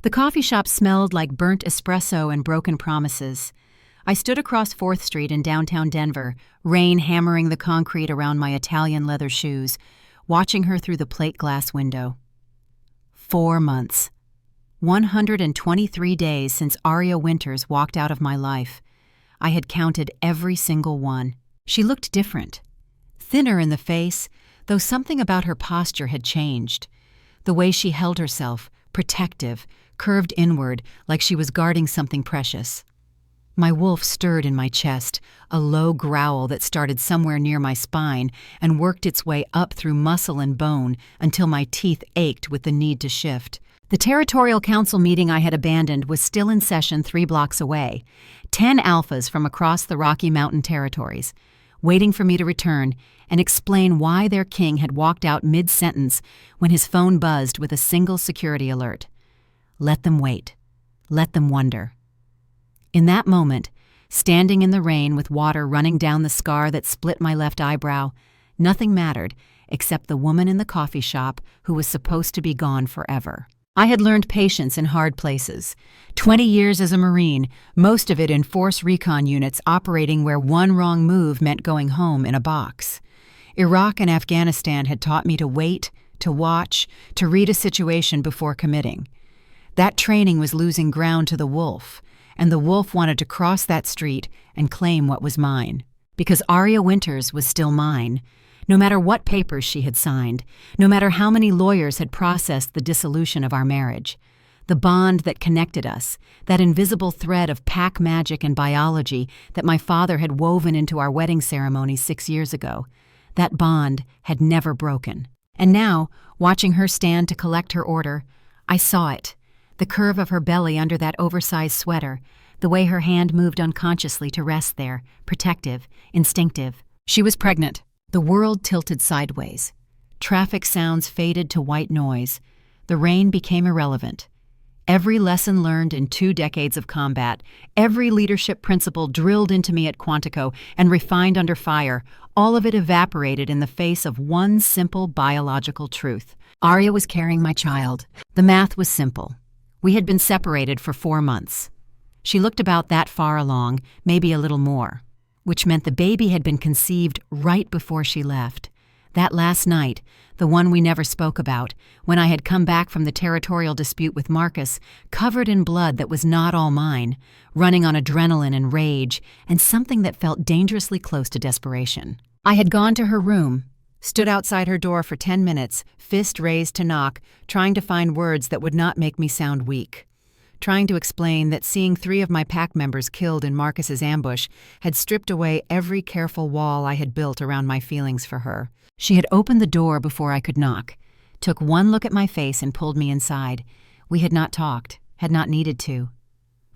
The coffee shop smelled like burnt espresso and broken promises. I stood across 4th Street in downtown Denver, rain hammering the concrete around my Italian leather shoes, watching her through the plate glass window. 4 months. 123 days since Aria Winters walked out of my life. I had counted every single one. She looked different. Thinner in the face, though something about her posture had changed. The way she held herself, protective, curved inward like she was guarding something precious. My wolf stirred in my chest, a low growl that started somewhere near my spine and worked its way up through muscle and bone until my teeth ached with the need to shift. The Territorial Council meeting I had abandoned was still in session 3 blocks away. 10 alphas from across the Rocky Mountain territories, waiting for me to return and explain why their king had walked out mid-sentence when his phone buzzed with a single security alert. Let them wait. Let them wonder. In that moment, standing in the rain with water running down the scar that split my left eyebrow, nothing mattered except the woman in the coffee shop who was supposed to be gone forever. I had learned patience in hard places. 20 years as a Marine, most of it in Force Recon units operating where one wrong move meant going home in a box. Iraq and Afghanistan had taught me to wait, to watch, to read a situation before committing. That training was losing ground to the wolf, and the wolf wanted to cross that street and claim what was mine. Because Aria Winters was still mine, no matter what papers she had signed, no matter how many lawyers had processed the dissolution of our marriage. The bond that connected us, that invisible thread of pack magic and biology that my father had woven into our wedding ceremony 6 years ago, that bond had never broken. And now, watching her stand to collect her order, I saw it. The curve of her belly under that oversized sweater, the way her hand moved unconsciously to rest there, protective, instinctive. She was pregnant. The world tilted sideways. Traffic sounds faded to white noise. The rain became irrelevant. Every lesson learned in 2 decades of combat, every leadership principle drilled into me at Quantico and refined under fire, all of it evaporated in the face of one simple biological truth. Aria was carrying my child. The math was simple. We had been separated for 4 months. She looked about that far along, maybe a little more, which meant the baby had been conceived right before she left. That last night, the one we never spoke about, when I had come back from the territorial dispute with Marcus, covered in blood that was not all mine, running on adrenaline and rage, and something that felt dangerously close to desperation. I had gone to her room, stood outside her door for 10 minutes, fist raised to knock, trying to find words that would not make me sound weak. Trying to explain that seeing 3 of my pack members killed in Marcus's ambush had stripped away every careful wall I had built around my feelings for her. She had opened the door before I could knock, took one look at my face and pulled me inside. We had not talked, had not needed to.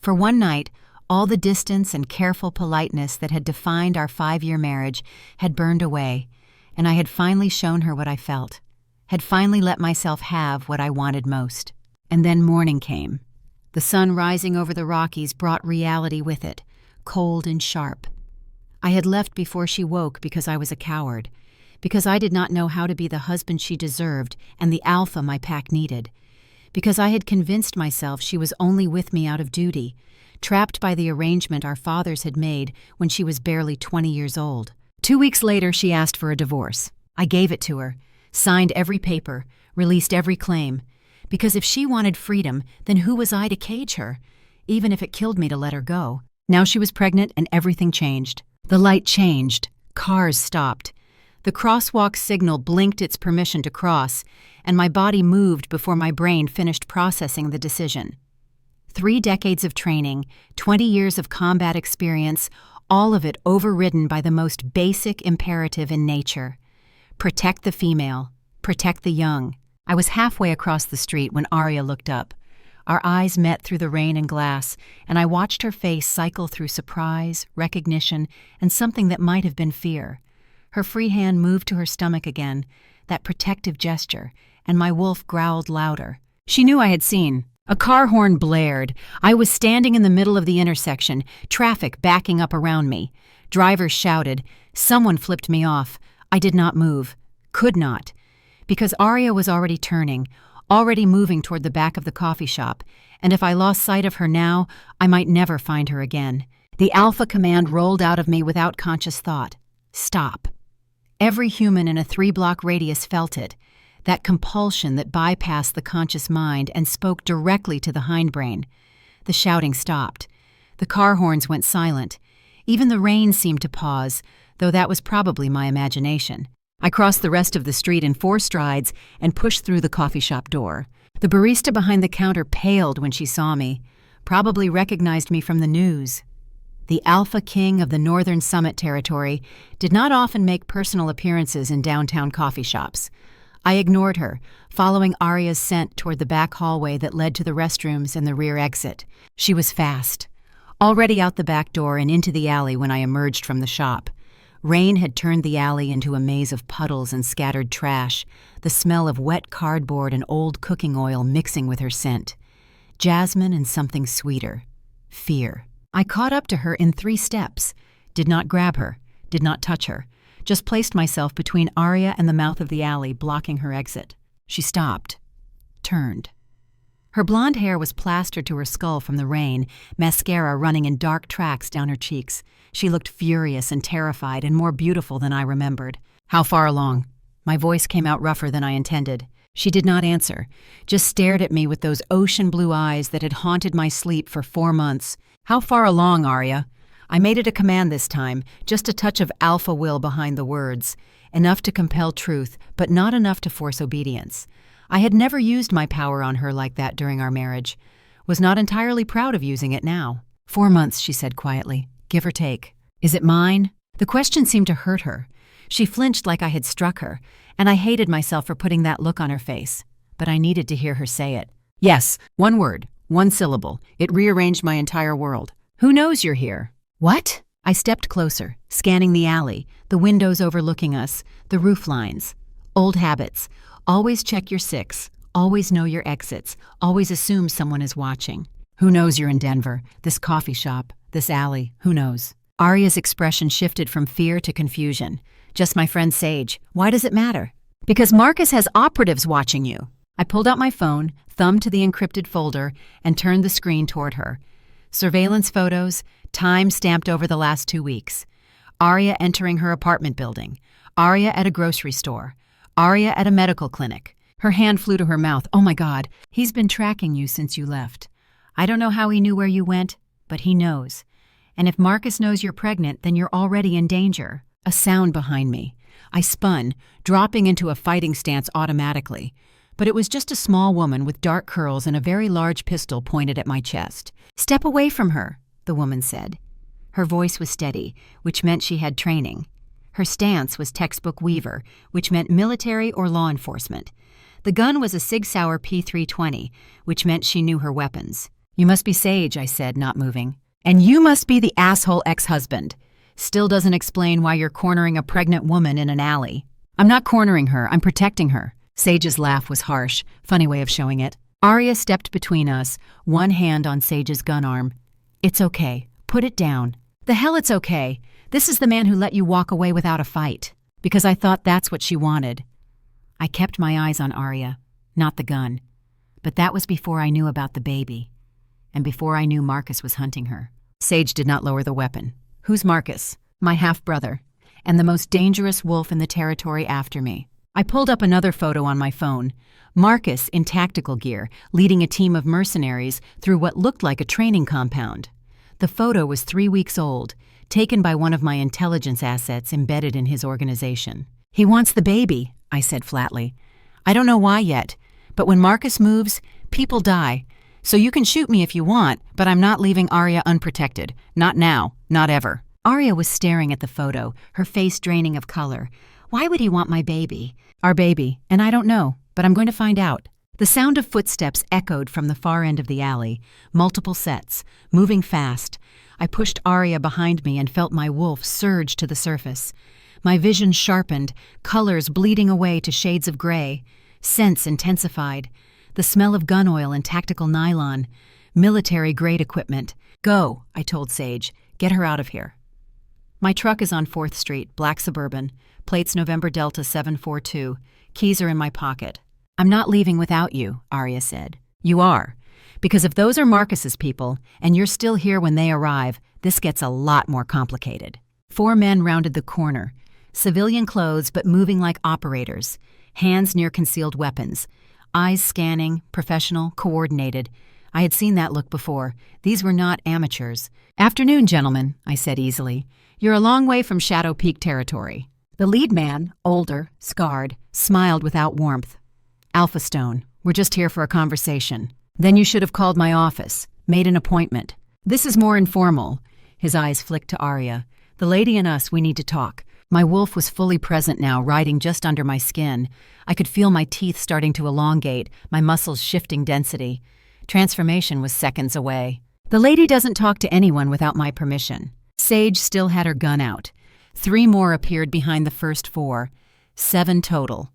For one night, all the distance and careful politeness that had defined our 5-year marriage had burned away, and I had finally shown her what I felt, had finally let myself have what I wanted most. And then morning came. The sun rising over the Rockies brought reality with it, cold and sharp. I had left before she woke because I was a coward, because I did not know how to be the husband she deserved and the alpha my pack needed, because I had convinced myself she was only with me out of duty, trapped by the arrangement our fathers had made when she was barely 20 years old. 2 weeks later, she asked for a divorce. I gave it to her, signed every paper, released every claim, because if she wanted freedom, then who was I to cage her, even if it killed me to let her go? Now she was pregnant and everything changed. The light changed. Cars stopped. The crosswalk signal blinked its permission to cross, and my body moved before my brain finished processing the decision. 3 decades of training, 20 years of combat experience, all of it overridden by the most basic imperative in nature. Protect the female. Protect the young. I was halfway across the street when Aria looked up. Our eyes met through the rain and glass, and I watched her face cycle through surprise, recognition, and something that might have been fear. Her free hand moved to her stomach again, that protective gesture, and my wolf growled louder. She knew I had seen. A car horn blared. I was standing in the middle of the intersection, traffic backing up around me. Drivers shouted. Someone flipped me off. I did not move. Could not. Because Aria was already turning, already moving toward the back of the coffee shop, and if I lost sight of her now, I might never find her again. The Alpha command rolled out of me without conscious thought. Stop. Every human in a 3-block radius felt it, that compulsion that bypassed the conscious mind and spoke directly to the hindbrain. The shouting stopped. The car horns went silent. Even the rain seemed to pause, though that was probably my imagination. I crossed the rest of the street in 4 strides and pushed through the coffee shop door. The barista behind the counter paled when she saw me, probably recognized me from the news. The Alpha King of the Northern Summit Territory did not often make personal appearances in downtown coffee shops. I ignored her, following Arya's scent toward the back hallway that led to the restrooms and the rear exit. She was fast, already out the back door and into the alley when I emerged from the shop. Rain had turned the alley into a maze of puddles and scattered trash, the smell of wet cardboard and old cooking oil mixing with her scent. Jasmine and something sweeter. Fear. I caught up to her in 3 steps, did not grab her, did not touch her, just placed myself between Arya and the mouth of the alley, blocking her exit. She stopped, turned. Her blonde hair was plastered to her skull from the rain, mascara running in dark tracks down her cheeks. She looked furious and terrified and more beautiful than I remembered. "How far along?" My voice came out rougher than I intended. She did not answer, just stared at me with those ocean blue eyes that had haunted my sleep for 4 months. "How far along, Arya?" I made it a command this time, just a touch of alpha will behind the words. Enough to compel truth, but not enough to force obedience. I had never used my power on her like that during our marriage. Was not entirely proud of using it now. 4 months, she said quietly, give or take. "Is it mine?" The question seemed to hurt her. She flinched like I had struck her, and I hated myself for putting that look on her face. But I needed to hear her say it. "Yes, 1 word, 1 syllable. It rearranged my entire world. Who knows you're here?" "What?" I stepped closer, scanning the alley, the windows overlooking us, the roof lines. Old habits. Always check your 6. Always know your exits. Always assume someone is watching. "Who knows you're in Denver? This coffee shop, this alley, who knows?" Arya's expression shifted from fear to confusion. "Just my friend Sage. Why does it matter?" "Because Marcus has operatives watching you." I pulled out my phone, thumbed to the encrypted folder, and turned the screen toward her. Surveillance photos, time stamped over the last 2 weeks. Arya entering her apartment building. Arya at a grocery store. Arya at a medical clinic. Her hand flew to her mouth. "Oh my God, he's been tracking you since you left. I don't know how he knew where you went, but he knows. And if Marcus knows you're pregnant, then you're already in danger." A sound behind me. I spun, dropping into a fighting stance automatically. But it was just a small woman with dark curls and a very large pistol pointed at my chest. "Step away from her," the woman said. Her voice was steady, which meant she had training. Her stance was textbook Weaver, which meant military or law enforcement. The gun was a Sig Sauer P320, which meant she knew her weapons. "You must be Sage," I said, not moving. "And you must be the asshole ex-husband. Still doesn't explain why you're cornering a pregnant woman in an alley." "I'm not cornering her, I'm protecting her." Sage's laugh was harsh, funny way of showing it. Arya stepped between us, one hand on Sage's gun arm. "It's okay. Put it down." "The hell it's okay. This is the man who let you walk away without a fight." Because I thought that's what she wanted. I kept my eyes on Arya, not the gun. But that was before I knew about the baby. And before I knew Marcus was hunting her. Sage did not lower the weapon. "Who's Marcus?" "My half-brother. And the most dangerous wolf in the territory after me." I pulled up another photo on my phone. Marcus in tactical gear, leading a team of mercenaries through what looked like a training compound. The photo was 3 weeks old, taken by one of my intelligence assets embedded in his organization. "He wants the baby," I said flatly. "I don't know why yet, but when Marcus moves, people die. So you can shoot me if you want, but I'm not leaving Arya unprotected. Not now, not ever." Arya was staring at the photo, her face draining of color. "Why would he want my baby?" "Our baby, and I don't know, but I'm going to find out." The sound of footsteps echoed from the far end of the alley, multiple sets, moving fast. I pushed Arya behind me and felt my wolf surge to the surface. My vision sharpened, colors bleeding away to shades of gray. Scents intensified. The smell of gun oil and tactical nylon. Military-grade equipment. "Go," I told Sage. "Get her out of here." My truck is on 4th Street, black Suburban. Plates November Delta 742. Keys are in my pocket. "I'm not leaving without you," Arya said. "You are. Because if those are Marcus's people, and you're still here when they arrive, this gets a lot more complicated." 4 men rounded the corner, civilian clothes but moving like operators, hands near concealed weapons, eyes scanning, professional, coordinated. I had seen that look before. These were not amateurs. "Afternoon, gentlemen," I said easily. "You're a long way from Shadow Peak territory." The lead man, older, scarred, smiled without warmth. "Alpha Stone, we're just here for a conversation." "Then you should have called my office, made an appointment. This is more informal." His eyes flicked to Arya. "The lady and us, we need to talk." My wolf was fully present now, riding just under my skin. I could feel my teeth starting to elongate, my muscles shifting density. Transformation was seconds away. "The lady doesn't talk to anyone without my permission." Sage still had her gun out. 3 more appeared behind the first 4. 7 total.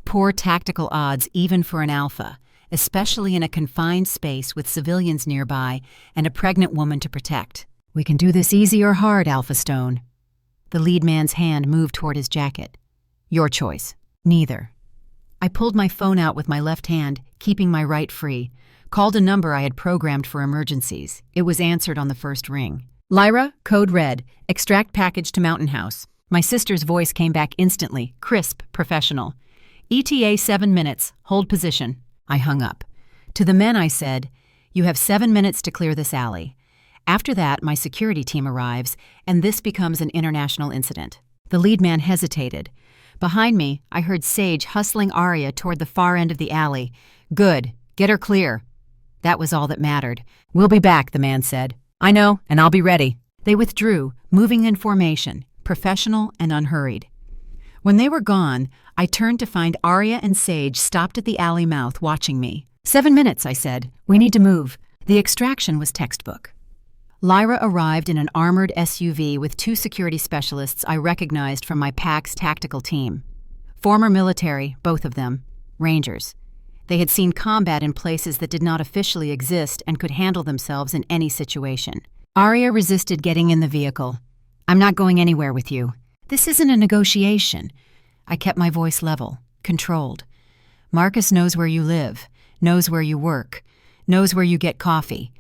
Poor tactical odds even for an alpha, especially in a confined space with civilians nearby and a pregnant woman to protect. "We can do this easy or hard, Alpha Stone." The lead man's hand moved toward his jacket. "Your choice." "Neither." I pulled my phone out with my left hand, keeping my right free. Called a number I had programmed for emergencies. It was answered on the first ring. "Lyra, code red. Extract package to Mountain House." My sister's voice came back instantly, crisp, professional. "ETA 7 minutes. Hold position." I hung up. To the men I said, "You have 7 minutes to clear this alley. After that, my security team arrives, and this becomes an international incident." The lead man hesitated. Behind me, I heard Sage hustling Arya toward the far end of the alley. "Good. Get her clear." That was all that mattered. "We'll be back," the man said. "I know, and I'll be ready." They withdrew, moving in formation, professional and unhurried. When they were gone, I turned to find Arya and Sage stopped at the alley mouth watching me. 7 minutes, I said. "We need to move." The extraction was textbook. Lyra arrived in an armored SUV with 2 security specialists I recognized from my PAC's tactical team. Former military, both of them. Rangers. They had seen combat in places that did not officially exist and could handle themselves in any situation. Arya resisted getting in the vehicle. "I'm not going anywhere with you. This isn't a negotiation." I kept my voice level, controlled. "Marcus knows where you live, knows where you work, knows where you get coffee.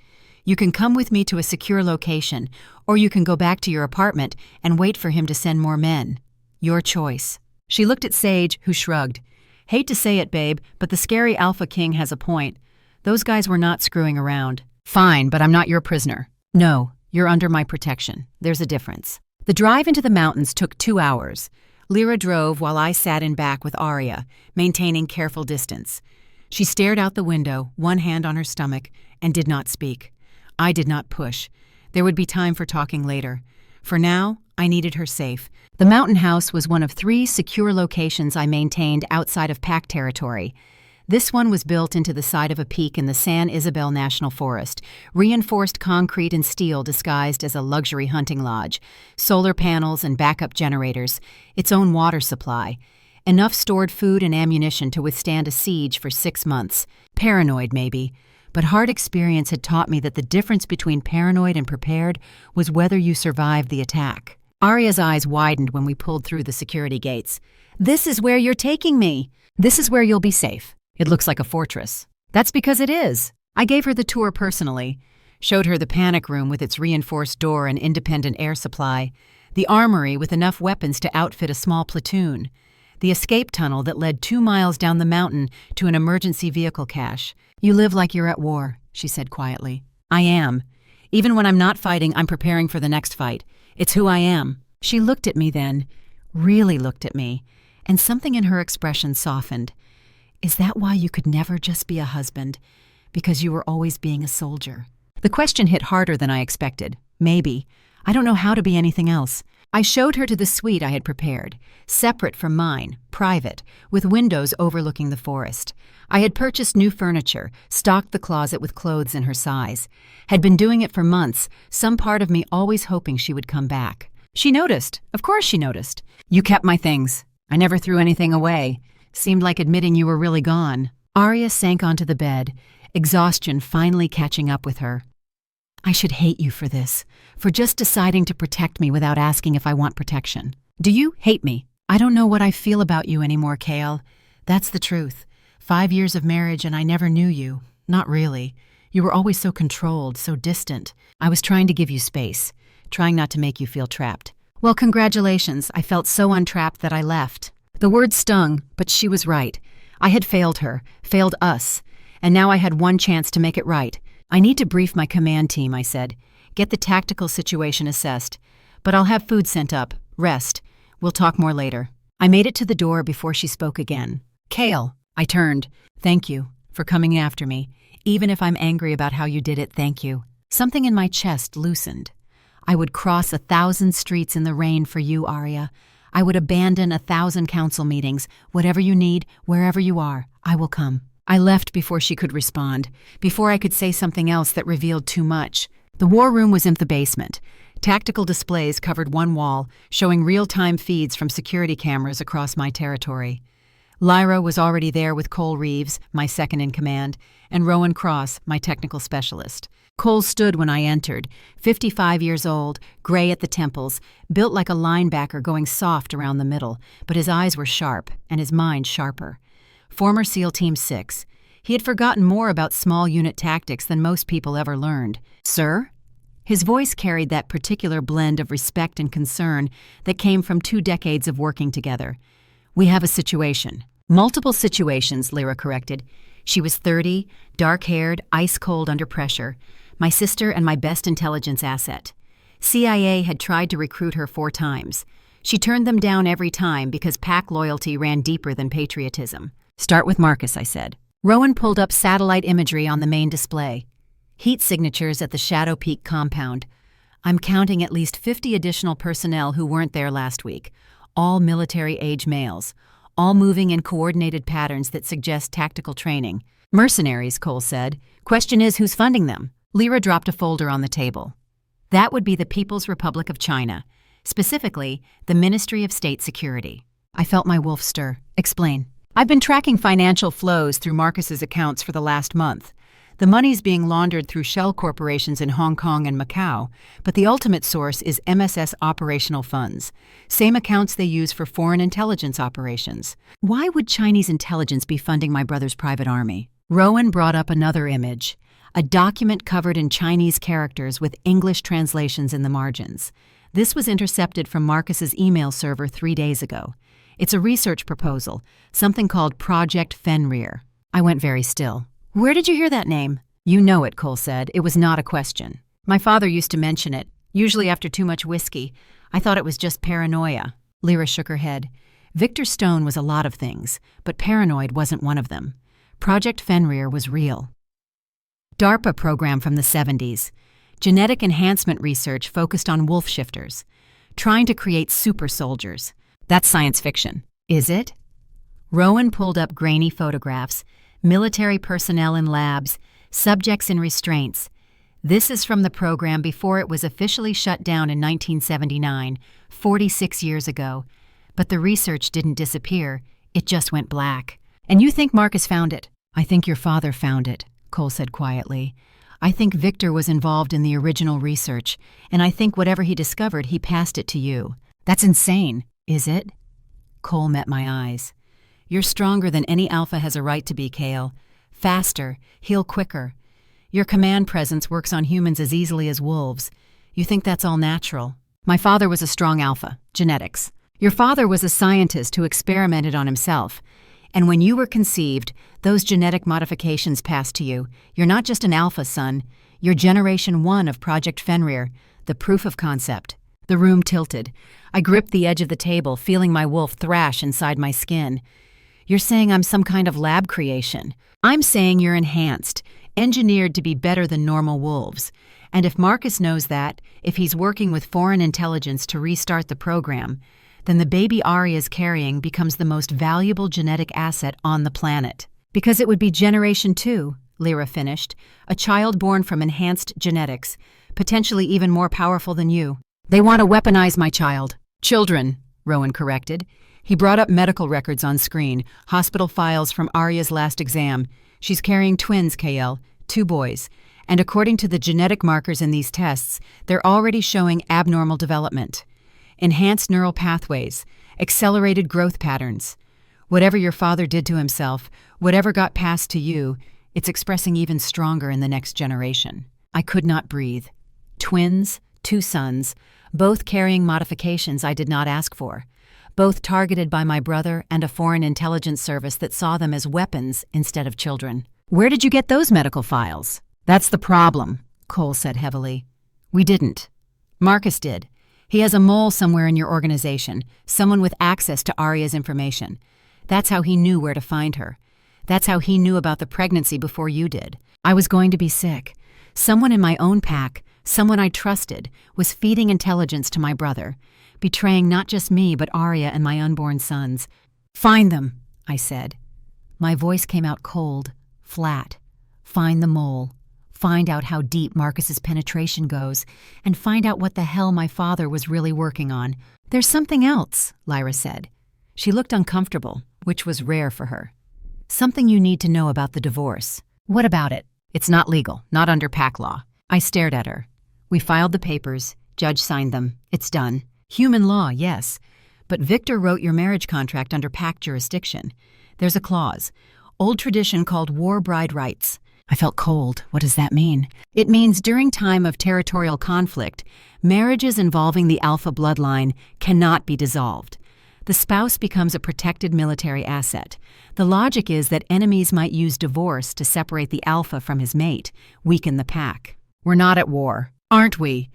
You can come with me to a secure location, or you can go back to your apartment and wait for him to send more men. Your choice." She looked at Sage, who shrugged. "Hate to say it, babe, but the scary Alpha King has a point. Those guys were not screwing around." "Fine, but I'm not your prisoner." "No, you're under my protection. There's a difference." The drive into the mountains took 2 hours. Lyra drove while I sat in back with Arya, maintaining careful distance. She stared out the window, one hand on her stomach, and did not speak. I did not push. There would be time for talking later. For now, I needed her safe. The Mountain House was one of 3 secure locations I maintained outside of PAC territory. This one was built into the side of a peak in the San Isabel National Forest, reinforced concrete and steel disguised as a luxury hunting lodge, solar panels and backup generators, its own water supply, enough stored food and ammunition to withstand a siege for 6 months. Paranoid, maybe, but hard experience had taught me that the difference between paranoid and prepared was whether you survived the attack. Arya's eyes widened when we pulled through the security gates. "This is where you're taking me." "This is where you'll be safe. It looks like a fortress." "That's because it is." I gave her the tour personally, showed her the panic room with its reinforced door and independent air supply, the armory with enough weapons to outfit a small platoon, the escape tunnel that led 2 miles down the mountain to an emergency vehicle cache. "You live like you're at war," she said quietly. "I am. Even when I'm not fighting, I'm preparing for the next fight. It's who I am." She looked at me then, really looked at me, and something in her expression softened. "Is that why you could never just be a husband? Because you were always being a soldier?" The question hit harder than I expected. Maybe. I don't know how to be anything else. I showed her to the suite I had prepared, separate from mine, private, with windows overlooking the forest. I had purchased new furniture, stocked the closet with clothes in her size. Had been doing it for months, some part of me always hoping she would come back. She noticed. Of course she noticed. "You kept my things. I never threw anything away." Seemed like admitting you were really gone. Arya sank onto the bed, exhaustion finally catching up with her. "I should hate you for this, for just deciding to protect me without asking if I want protection." "Do you hate me?" "I don't know what I feel about you anymore, Kael. That's the truth. 5 years of marriage and I never knew you. Not really. You were always so controlled, so distant. I was trying to give you space, trying not to make you feel trapped. Well, congratulations. I felt so untrapped that I left. The word stung, but she was right. I had failed her, failed us, and now I had one chance to make it right. I need to brief my command team, I said. Get the tactical situation assessed. But I'll have food sent up. Rest. We'll talk more later. I made it to the door before she spoke again. Kael. I turned. Thank you for coming after me. Even if I'm angry about how you did it, thank you. Something in my chest loosened. I would cross 1,000 streets in the rain for you, Arya. I would abandon 1,000 council meetings. Whatever you need, wherever you are, I will come. I left before she could respond, before I could say something else that revealed too much. The war room was in the basement. Tactical displays covered one wall, showing real-time feeds from security cameras across my territory. Lyra was already there with Cole Reeves, my second-in-command, and Rowan Cross, my technical specialist. Cole stood when I entered, 55 years old, gray at the temples, built like a linebacker going soft around the middle, but his eyes were sharp, and his mind sharper. Former SEAL Team 6. He had forgotten more about small unit tactics than most people ever learned. Sir? His voice carried that particular blend of respect and concern that came from 2 decades of working together. We have a situation. Multiple situations, Lyra corrected. She was 30, dark-haired, ice-cold under pressure. My sister and my best intelligence asset. CIA had tried to recruit her 4 times. She turned them down every time because pack loyalty ran deeper than patriotism. Start with Marcus, I said. Rowan pulled up satellite imagery on the main display. Heat signatures at the Shadow Peak compound. I'm counting at least 50 additional personnel who weren't there last week. All military-age males. All moving in coordinated patterns that suggest tactical training. Mercenaries, Cole said. Question is, who's funding them? Lyra dropped a folder on the table. That would be the People's Republic of China, specifically the Ministry of State Security. I felt my wolf stir. Explain. I've been tracking financial flows through Marcus's accounts for the last month. The money's being laundered through shell corporations in Hong Kong and Macau, but the ultimate source is MSS operational funds, same accounts they use for foreign intelligence operations. Why would Chinese intelligence be funding my brother's private army? Rowan brought up another image, a document covered in Chinese characters with English translations in the margins. This was intercepted from Marcus's email server 3 days ago. It's a research proposal, something called Project Fenrir. I went very still. Where did you hear that name? You know it, Cole said. It was not a question. My father used to mention it, usually after too much whiskey. I thought it was just paranoia. Lyra shook her head. Victor Stone was a lot of things, but paranoid wasn't one of them. Project Fenrir was real. DARPA program from the 70s. Genetic enhancement research focused on wolf shifters. Trying to create super soldiers. That's science fiction. Is it? Rowan pulled up grainy photographs. Military personnel in labs, subjects in restraints. This is from the program before it was officially shut down in 1979, 46 years ago. But the research didn't disappear, it just went black. And you think Marcus found it? I think your father found it, Cole said quietly. I think Victor was involved in the original research, and I think whatever he discovered, he passed it to you. That's insane, is it? Cole met my eyes. You're stronger than any alpha has a right to be, Kael. Faster, heal quicker. Your command presence works on humans as easily as wolves. You think that's all natural. My father was a strong alpha, genetics. Your father was a scientist who experimented on himself. And when you were conceived, those genetic modifications passed to you. You're not just an alpha, son. You're Generation 1 of Project Fenrir, the proof of concept. The room tilted. I gripped the edge of the table, feeling my wolf thrash inside my skin. You're saying I'm some kind of lab creation. I'm saying you're enhanced, engineered to be better than normal wolves. And if Marcus knows that, if he's working with foreign intelligence to restart the program, then the baby Arya's carrying becomes the most valuable genetic asset on the planet. Because it would be Generation 2, Lyra finished, a child born from enhanced genetics, potentially even more powerful than you. They want to weaponize my child. Children, Rowan corrected. He brought up medical records on screen, hospital files from Arya's last exam. She's carrying twins, Kael, 2 boys. And according to the genetic markers in these tests, they're already showing abnormal development. Enhanced neural pathways, accelerated growth patterns. Whatever your father did to himself, whatever got passed to you, it's expressing even stronger in the next generation. I could not breathe. Twins, 2 sons, both carrying modifications I did not ask for, both targeted by my brother and a foreign intelligence service that saw them as weapons instead of children. Where did you get those medical files? That's the problem, Cole said heavily. We didn't. Marcus did. He has a mole somewhere in your organization, someone with access to Arya's information. That's how he knew where to find her. That's how he knew about the pregnancy before you did. I was going to be sick. Someone in my own pack, someone I trusted, was feeding intelligence to my brother, betraying not just me but Arya and my unborn sons. Find them, I said. My voice came out cold, flat. Find the mole. Find out how deep Marcus's penetration goes, and find out what the hell my father was really working on. There's something else, Lyra said. She looked uncomfortable, which was rare for her. Something you need to know about the divorce. What about it? It's not legal, not under pack law. I stared at her. We filed the papers. Judge signed them. It's done. Human law, yes. But Victor wrote your marriage contract under pack jurisdiction. There's a clause. Old tradition called war bride rights. I felt cold. What does that mean? It means during time of territorial conflict, marriages involving the alpha bloodline cannot be dissolved. The spouse becomes a protected military asset. The logic is that enemies might use divorce to separate the alpha from his mate, weaken the pack. We're not at war, aren't we?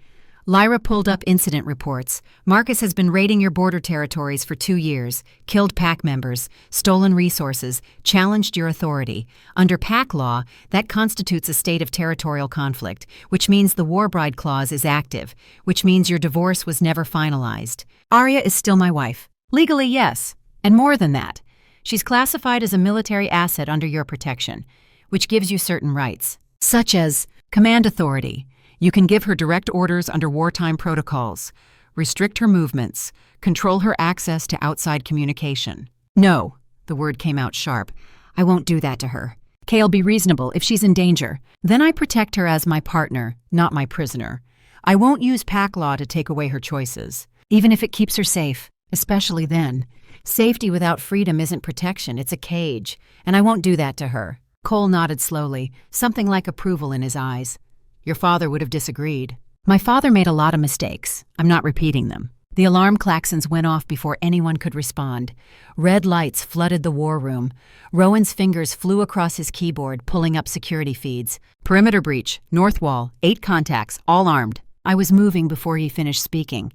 Lyra pulled up incident reports. Marcus has been raiding your border territories for 2 years, killed pack members, stolen resources, challenged your authority. Under pack law, that constitutes a state of territorial conflict, which means the war bride clause is active, which means your divorce was never finalized. Arya is still my wife. Legally, yes. And more than that. She's classified as a military asset under your protection, which gives you certain rights, such as command authority. You can give her direct orders under wartime protocols, restrict her movements, control her access to outside communication. No, the word came out sharp. I won't do that to her. Kael, be reasonable. If she's in danger, then I protect her as my partner, not my prisoner. I won't use pack law to take away her choices, even if it keeps her safe, especially then. Safety without freedom isn't protection, it's a cage, and I won't do that to her. Cole nodded slowly, something like approval in his eyes. Your father would have disagreed. My father made a lot of mistakes. I'm not repeating them. The alarm klaxons went off before anyone could respond. Red lights flooded the war room. Rowan's fingers flew across his keyboard, pulling up security feeds. Perimeter breach, north wall, 8 contacts, all armed. I was moving before he finished speaking.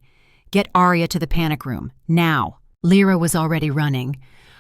Get Arya to the panic room, now. Lyra was already running.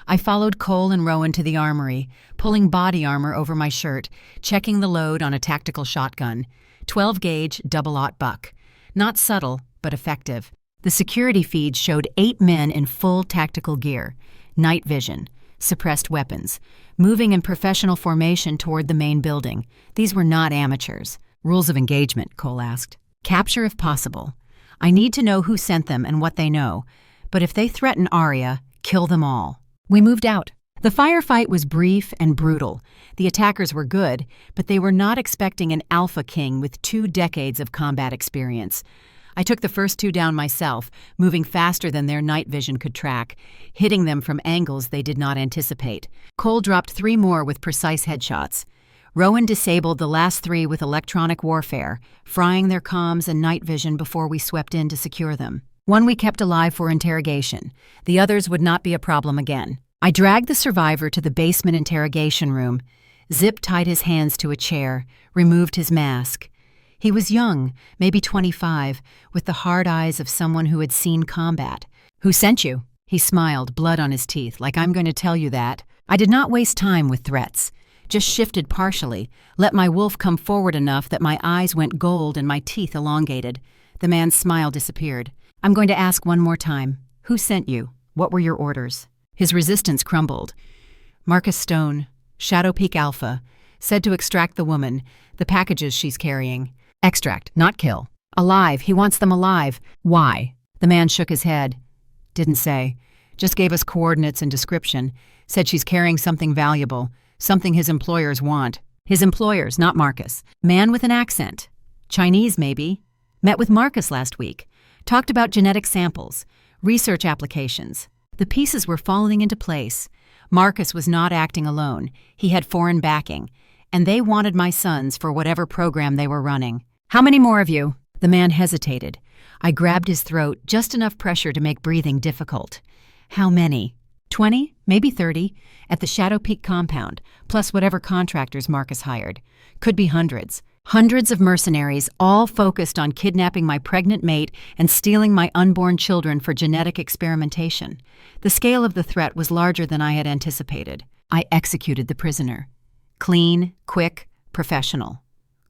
I followed Cole and Rowan to the armory, pulling body armor over my shirt, checking the load on a tactical shotgun. 12-gauge, double-aught buck. Not subtle, but effective. The security feed showed 8 men in full tactical gear, night vision, suppressed weapons, moving in professional formation toward the main building. These were not amateurs. Rules of engagement, Cole asked. Capture if possible. I need to know who sent them and what they know. But if they threaten Arya, kill them all. We moved out. The firefight was brief and brutal. The attackers were good, but they were not expecting an alpha king with 2 decades of combat experience. I took the first 2 down myself, moving faster than their night vision could track, hitting them from angles they did not anticipate. Cole dropped 3 more with precise headshots. Rowan disabled the last 3 with electronic warfare, frying their comms and night vision before we swept in to secure them. 1 we kept alive for interrogation. The others would not be a problem again. I dragged the survivor to the basement interrogation room. Zip tied his hands to a chair, removed his mask. He was young, maybe 25, with the hard eyes of someone who had seen combat. Who sent you? He smiled, blood on his teeth, like I'm going to tell you that. I did not waste time with threats. Just shifted partially, let my wolf come forward enough that my eyes went gold and my teeth elongated. The man's smile disappeared. I'm going to ask one more time. Who sent you? What were your orders? His resistance crumbled. Marcus Stone, Shadow Peak Alpha, said to extract the woman, the packages she's carrying. Extract, not kill. Alive, he wants them alive. Why? The man shook his head. Didn't say. Just gave us coordinates and description. Said she's carrying something valuable, something his employers want. His employers, not Marcus. Man with an accent. Chinese, maybe. Met with Marcus last week. Talked about genetic samples, research applications. The pieces were falling into place. Marcus was not acting alone. He had foreign backing, and they wanted my sons for whatever program they were running. "How many more of you?" The man hesitated. I grabbed his throat, just enough pressure to make breathing difficult. "How many?" 20, maybe 30, at the Shadow Peak compound, plus whatever contractors Marcus hired. Could be hundreds. Hundreds of mercenaries, all focused on kidnapping my pregnant mate and stealing my unborn children for genetic experimentation. The scale of the threat was larger than I had anticipated. I executed the prisoner. Clean, quick, professional.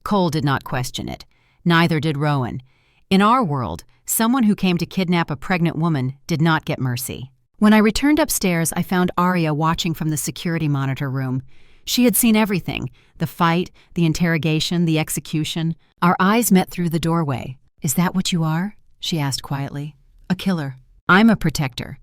Cole did not question it. Neither did Rowan. In our world, someone who came to kidnap a pregnant woman did not get mercy. When I returned upstairs, I found Arya watching from the security monitor room. She had seen everything: the fight, the interrogation, the execution. Our eyes met through the doorway. "Is that what you are?" she asked quietly. "A killer. I'm a protector.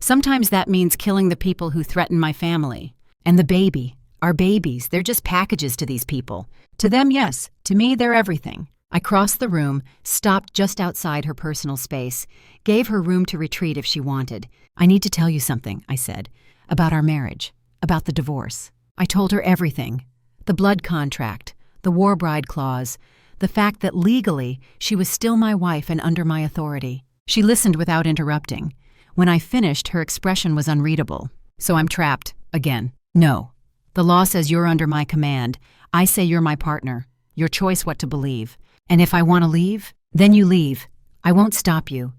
Sometimes that means killing the people who threaten my family. And the baby, our babies, they're just packages to these people. To them, yes. To me, they're everything." I crossed the room, stopped just outside her personal space, gave her room to retreat if she wanted. "I need to tell you something," I said, "about our marriage, about the divorce." I told her everything: the blood contract, the war bride clause, the fact that legally she was still my wife and under my authority. She listened without interrupting. When I finished, her expression was unreadable. "So I'm trapped, again." "No. The law says you're under my command. I say you're my partner. Your choice what to believe. And if I want to leave, then you leave. I won't stop you,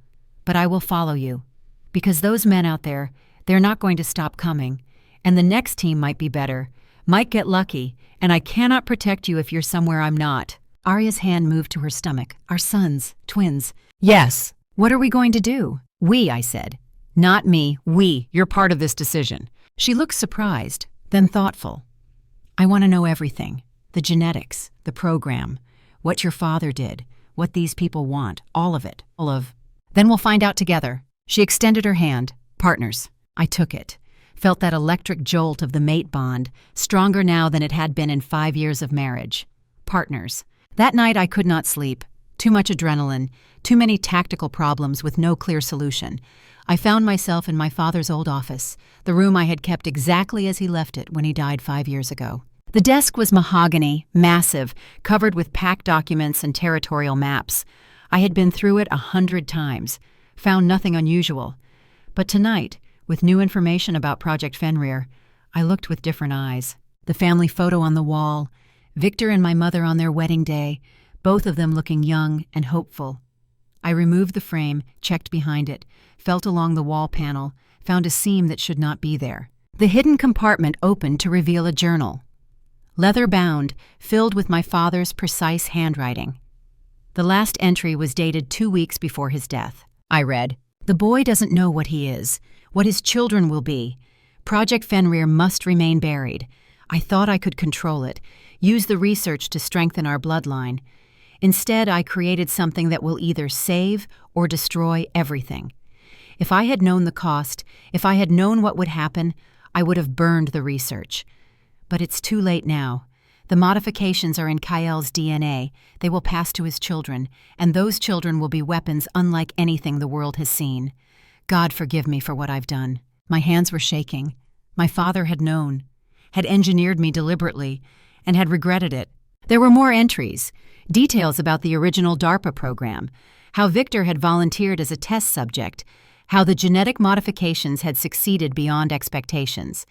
but I will follow you. Because those men out there, they're not going to stop coming. And the next team might be better, might get lucky, and I cannot protect you if you're somewhere I'm not." Arya's hand moved to her stomach. "Our sons, twins." "Yes. What are we going to do?" "We," I said. "Not me, we. You're part of this decision." She looked surprised, then thoughtful. "I want to know everything. The genetics, the program, what your father did, what these people want, all of it. Then we'll find out together." She extended her hand. "Partners." I took it. Felt that electric jolt of the mate bond, stronger now than it had been in 5 years of marriage. Partners. That night I could not sleep. Too much adrenaline, too many tactical problems with no clear solution. I found myself in my father's old office, the room I had kept exactly as he left it when he died 5 years ago. The desk was mahogany, massive, covered with packed documents and territorial maps. I had been through it 100 times, found nothing unusual. But tonight, with new information about Project Fenrir, I looked with different eyes. The family photo on the wall, Victor and my mother on their wedding day, both of them looking young and hopeful. I removed the frame, checked behind it, felt along the wall panel, found a seam that should not be there. The hidden compartment opened to reveal a journal. Leather-bound, filled with my father's precise handwriting. The last entry was dated 2 weeks before his death. I read, "The boy doesn't know what he is, what his children will be. Project Fenrir must remain buried. I thought I could control it, use the research to strengthen our bloodline. Instead, I created something that will either save or destroy everything. If I had known the cost, if I had known what would happen, I would have burned the research. But it's too late now. The modifications are in Kael's DNA. They will pass to his children, and those children will be weapons unlike anything the world has seen. God forgive me for what I've done." My hands were shaking. My father had known, had engineered me deliberately, and had regretted it. There were more entries, details about the original DARPA program, how Victor had volunteered as a test subject, how the genetic modifications had succeeded beyond expectations,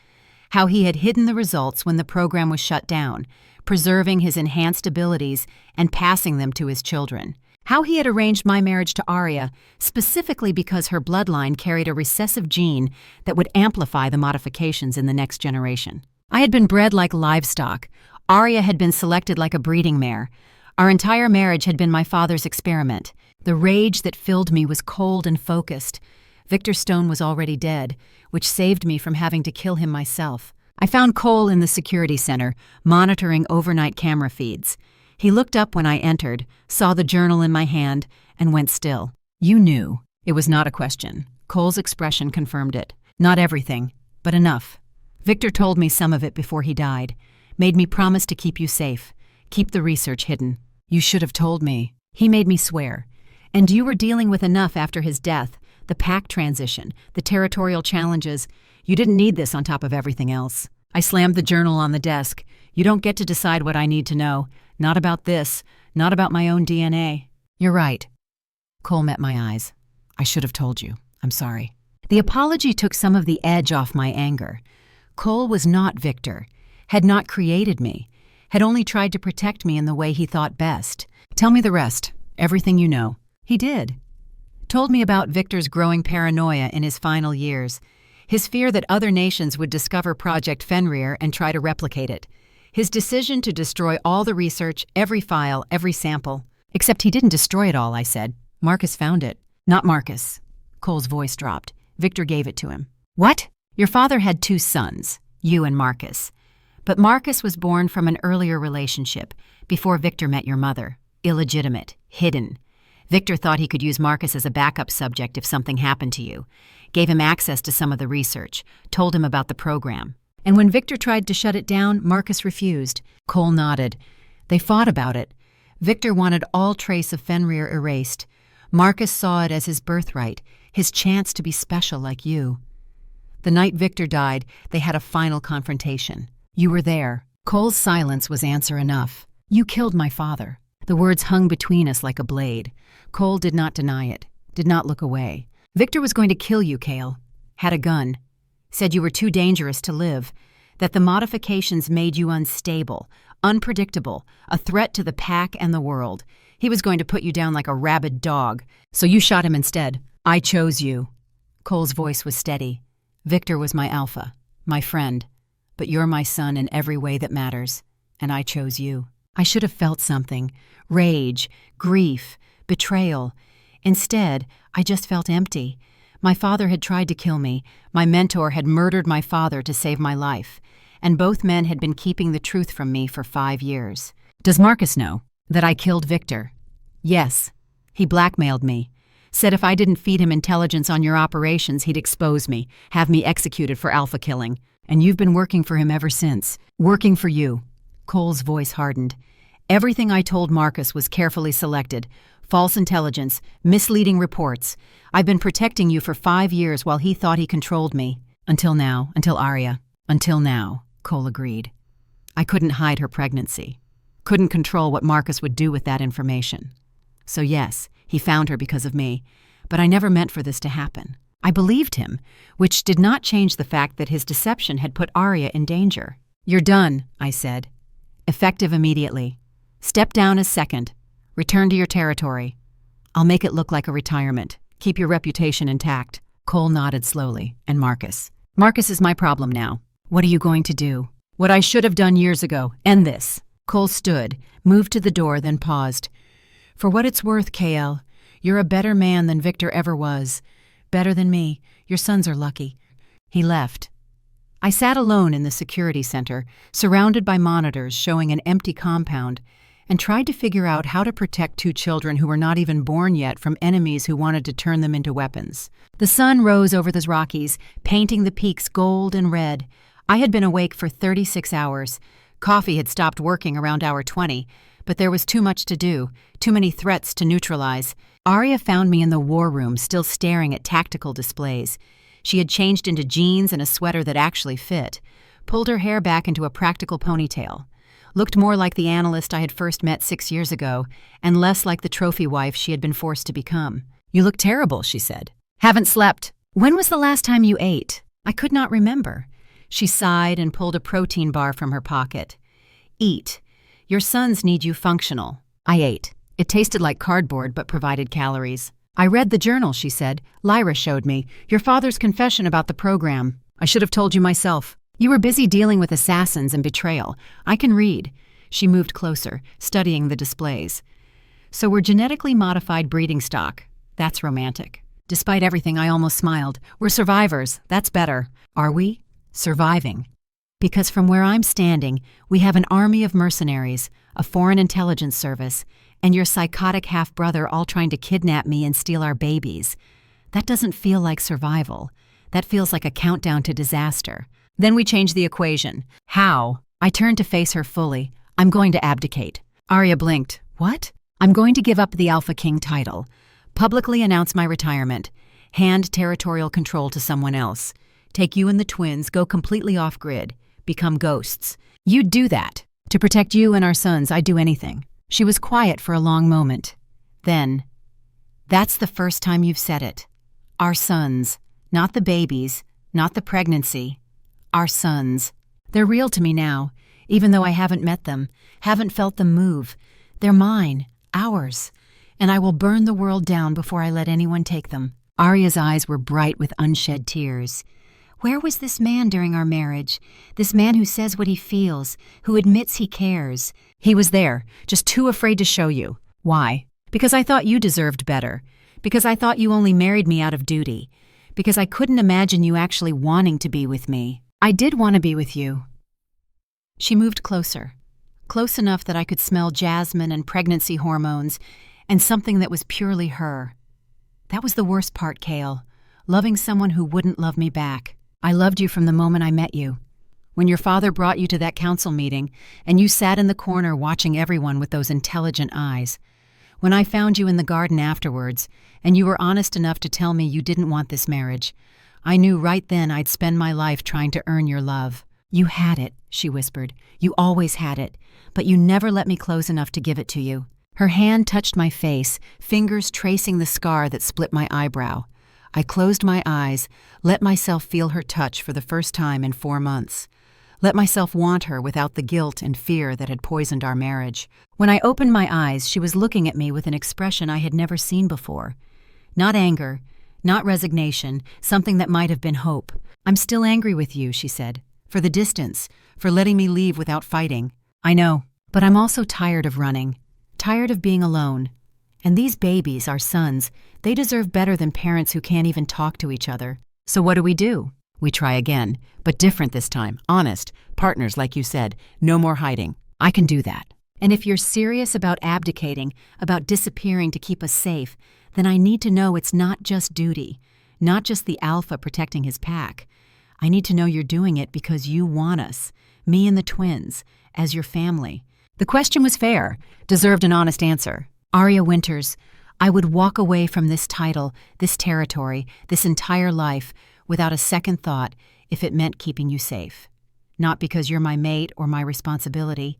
how he had hidden the results when the program was shut down, preserving his enhanced abilities and passing them to his children, how he had arranged my marriage to Arya specifically because her bloodline carried a recessive gene that would amplify the modifications in the next generation. I had been bred like livestock. Arya had been selected like a breeding mare. Our entire marriage had been my father's experiment. The rage that filled me was cold and focused. Victor Stone was already dead, which saved me from having to kill him myself. I found Cole in the security center, monitoring overnight camera feeds. He looked up when I entered, saw the journal in my hand, and went still. "You knew." It was not a question. Cole's expression confirmed it. "Not everything, but enough. Victor told me some of it before he died. Made me promise to keep you safe, keep the research hidden. You should have told me. He made me swear. And you were dealing with enough after his death, the pack transition, the territorial challenges. You didn't need this on top of everything else. I slammed the journal on the desk. You don't get to decide what I need to know. Not about this. Not about my own DNA. You're right. Cole met my eyes. I should have told you. I'm sorry. The apology took some of the edge off my anger. Cole was not Victor, had not created me, had only tried to protect me in the way he thought best. Tell me the rest, everything you know. He did. Told me about Victor's growing paranoia in his final years, his fear that other nations would discover Project Fenrir and try to replicate it, his decision to destroy all the research, every file, every sample. Except he didn't destroy it all, I said. Marcus found it. Not Marcus. Cole's voice dropped. Victor gave it to him. What? Your father had 2 sons, you and Marcus. But Marcus was born from an earlier relationship, before Victor met your mother. Illegitimate, hidden. Victor thought he could use Marcus as a backup subject if something happened to you. Gave him access to some of the research, told him about the program. And when Victor tried to shut it down, Marcus refused. Cole nodded. They fought about it. Victor wanted all trace of Fenrir erased. Marcus saw it as his birthright, his chance to be special like you. The night Victor died, they had a final confrontation. You were there. Cole's silence was answer enough. You killed my father. The words hung between us like a blade. Cole did not deny it, did not look away. Victor was going to kill you, Kael. Had a gun. Said you were too dangerous to live. That the modifications made you unstable, unpredictable, a threat to the pack and the world. He was going to put you down like a rabid dog. So you shot him instead. I chose you. Cole's voice was steady. Victor was my alpha, my friend. But you're my son in every way that matters. And I chose you. I should have felt something. Rage, grief, betrayal. Instead, I just felt empty. My father had tried to kill me. My mentor had murdered my father to save my life. And both men had been keeping the truth from me for 5 years. Does Marcus know that I killed Victor? Yes. He blackmailed me. Said if I didn't feed him intelligence on your operations, he'd expose me, have me executed for alpha killing. And you've been working for him ever since. Working for you. Cole's voice hardened. Everything I told Marcus was carefully selected. False intelligence, misleading reports. I've been protecting you for 5 years while he thought he controlled me. Until now, until Arya. Until now, Cole agreed. I couldn't hide her pregnancy. Couldn't control what Marcus would do with that information. So yes, he found her because of me, but I never meant for this to happen. I believed him, which did not change the fact that his deception had put Arya in danger. You're done, I said. Effective immediately. Step down as second. Return to your territory. I'll make it look like a retirement. Keep your reputation intact. Cole nodded slowly, and Marcus. Marcus is my problem now. What are you going to do? What I should have done years ago. End this. Cole stood, moved to the door, then paused. For what it's worth, Kael, you're a better man than Victor ever was. Better than me. Your sons are lucky. He left. I sat alone in the security center, surrounded by monitors showing an empty compound, and tried to figure out how to protect 2 children who were not even born yet from enemies who wanted to turn them into weapons. The sun rose over the Rockies, painting the peaks gold and red. I had been awake for 36 hours. Coffee had stopped working around hour 20, but there was too much to do, too many threats to neutralize. Arya found me in the war room, still staring at tactical displays. She had changed into jeans and a sweater that actually fit, pulled her hair back into a practical ponytail, looked more like the analyst I had first met 6 years ago, and less like the trophy wife she had been forced to become. You look terrible, she said. Haven't slept. When was the last time you ate? I could not remember. She sighed and pulled a protein bar from her pocket. Eat. Your sons need you functional. I ate. It tasted like cardboard but provided calories. I read the journal, she said. Lyra showed me. Your father's confession about the program. I should have told you myself. You were busy dealing with assassins and betrayal. I can read. She moved closer, studying the displays. So we're genetically modified breeding stock. That's romantic. Despite everything, I almost smiled. We're survivors. That's better. Are we? Surviving. Because from where I'm standing, we have an army of mercenaries, a foreign intelligence service, and your psychotic half-brother all trying to kidnap me and steal our babies. That doesn't feel like survival. That feels like a countdown to disaster. Then we change the equation. How? I turned to face her fully. I'm going to abdicate. Arya blinked. What? I'm going to give up the Alpha King title. Publicly announce my retirement. hand territorial control to someone else, take you and the twins, go completely off-grid, become ghosts. You'd do that. To protect you and our sons, I'd do anything. She was quiet for a long moment. Then, that's the first time you've said it. Our sons. Not the babies, not the pregnancy. Our sons. They're real to me now, even though I haven't met them, haven't felt them move. They're mine, ours, and I will burn the world down before I let anyone take them. Arya's eyes were bright with unshed tears. Where was this man during our marriage? This man who says what he feels, who admits he cares. He was there, just too afraid to show you. Why? Because I thought you deserved better. Because I thought you only married me out of duty. Because I couldn't imagine you actually wanting to be with me. I did want to be with you. She moved closer, close enough that I could smell jasmine and pregnancy hormones and something that was purely her. That was the worst part, Kael, loving someone who wouldn't love me back. I loved you from the moment I met you. When your father brought you to that council meeting and you sat in the corner watching everyone with those intelligent eyes. When I found you in the garden afterwards and you were honest enough to tell me you didn't want this marriage, I knew right then I'd spend my life trying to earn your love. You had it, she whispered. You always had it, but you never let me close enough to give it to you. Her hand touched my face, fingers tracing the scar that split my eyebrow. I closed my eyes, let myself feel her touch for the first time in 4 months. Let myself want her without the guilt and fear that had poisoned our marriage. When I opened my eyes, she was looking at me with an expression I had never seen before. Not anger, not resignation, something that might have been hope. I'm still angry with you, she said, for the distance, for letting me leave without fighting. I know, but I'm also tired of running, tired of being alone. And these babies, our sons, they deserve better than parents who can't even talk to each other. So what do? We try again, but different this time, honest, partners like you said, no more hiding. I can do that. And if you're serious about abdicating, about disappearing to keep us safe, then I need to know it's not just duty, not just the alpha protecting his pack. I need to know you're doing it because you want us, me and the twins, as your family. The question was fair, deserved an honest answer. Arya Winters, I would walk away from this title, this territory, this entire life, without a second thought if it meant keeping you safe. Not because you're my mate or my responsibility,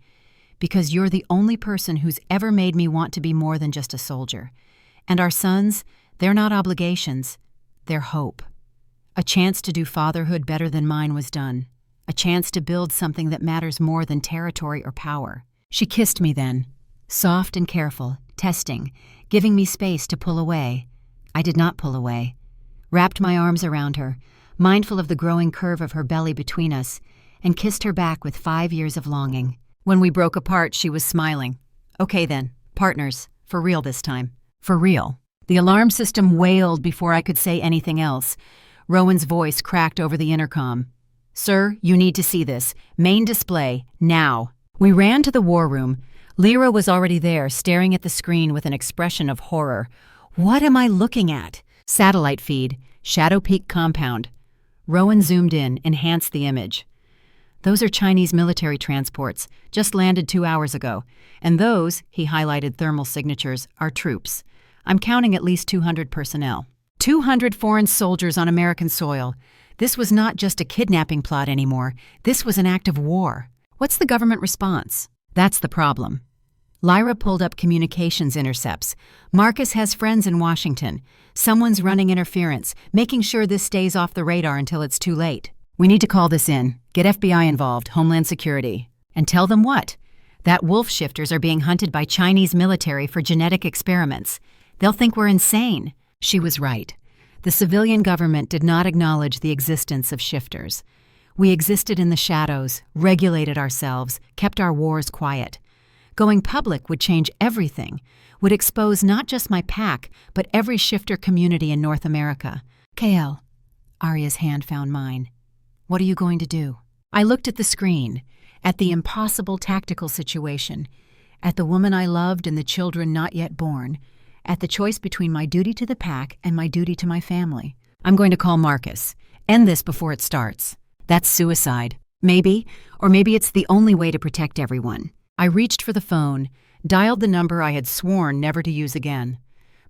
because you're the only person who's ever made me want to be more than just a soldier. And our sons, they're not obligations, they're hope. A chance to do fatherhood better than mine was done. A chance to build something that matters more than territory or power. She kissed me then, soft and careful, testing, giving me space to pull away. I did not pull away. Wrapped my arms around her, mindful of the growing curve of her belly between us, and kissed her back with 5 years of longing. When we broke apart, she was smiling. Okay then, partners, for real this time. For real. The alarm system wailed before I could say anything else. Rowan's voice cracked over the intercom. Sir, you need to see this. Main display, now. We ran to the war room. Lyra was already there, staring at the screen with an expression of horror. What am I looking at? Satellite feed, Shadow Peak compound. Rowan zoomed in, enhanced the image. Those are Chinese military transports, just landed 2 hours ago. And those, he highlighted thermal signatures, are troops. I'm counting at least 200 personnel. 200 foreign soldiers on American soil. This was not just a kidnapping plot anymore. This was an act of war. What's the government response? That's the problem. Lyra pulled up communications intercepts. Marcus has friends in Washington. Someone's running interference, making sure this stays off the radar until it's too late. We need to call this in, get FBI involved, Homeland Security. And tell them what? That wolf shifters are being hunted by Chinese military for genetic experiments. They'll think we're insane. She was right. The civilian government did not acknowledge the existence of shifters. We existed in the shadows, regulated ourselves, kept our wars quiet. Going public would change everything, would expose not just my pack, but every shifter community in North America. Kael, Arya's hand found mine. What are you going to do? I looked at the screen, at the impossible tactical situation, at the woman I loved and the children not yet born, at the choice between my duty to the pack and my duty to my family. I'm going to call Marcus. End this before it starts. That's suicide. Maybe, or maybe it's the only way to protect everyone. I reached for the phone, dialed the number I had sworn never to use again.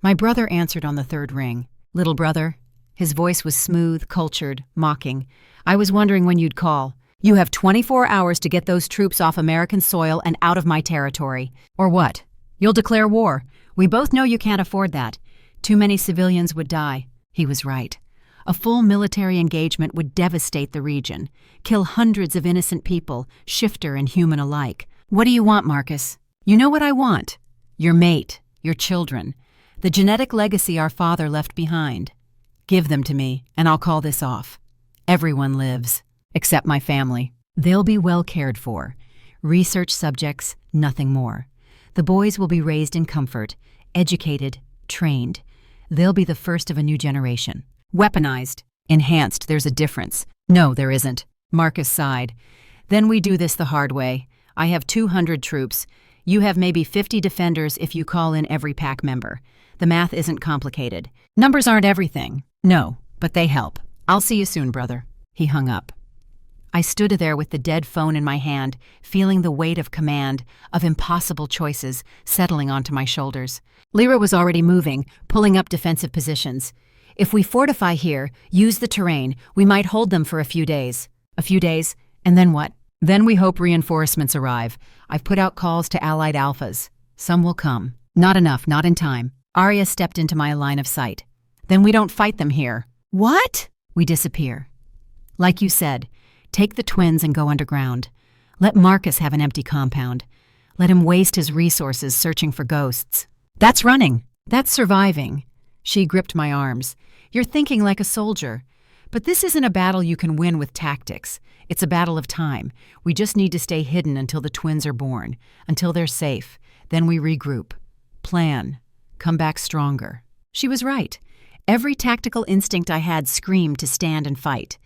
My brother answered on the third ring. Little brother, His voice was smooth, cultured, mocking. "I was wondering when you'd call. You have 24 hours to get those troops off American soil and out of my territory. Or what? You'll declare war. We both know you can't afford that. Too many civilians would die." He was right. A full military engagement would devastate the region, kill hundreds of innocent people, shifter and human alike. "What do you want, Marcus?" "You know what I want. Your mate, your children, the genetic legacy our father left behind. Give them to me, and I'll call this off. Everyone lives, except my family. They'll be well cared for. Research subjects, nothing more. The boys will be raised in comfort, educated, trained. They'll be the first of a new generation. Weaponized, enhanced, there's a difference." "No, there isn't." Marcus sighed. "Then we do this the hard way. I have 200 troops. You have maybe 50 defenders if you call in every pack member. The math isn't complicated. Numbers aren't everything. No, but they help. I'll see you soon, brother." He hung up. I stood there with the dead phone in my hand, feeling the weight of command, of impossible choices, settling onto my shoulders. Lyra was already moving, pulling up defensive positions. "If we fortify here, use the terrain, we might hold them for a few days." "A few days? And then what?" "Then we hope reinforcements arrive. I've put out calls to allied alphas. Some will come. Not enough, not in time." Arya stepped into my line of sight. "Then we don't fight them here." "What?" "We disappear. Like you said, take the twins and go underground. Let Marcus have an empty compound. Let him waste his resources searching for ghosts. That's running. That's surviving." She gripped my arms. "You're thinking like a soldier. But this isn't a battle you can win with tactics. It's a battle of time. We just need to stay hidden until the twins are born, until they're safe. Then we regroup. Plan. Come back stronger." She was right. Every tactical instinct I had screamed to stand and fight.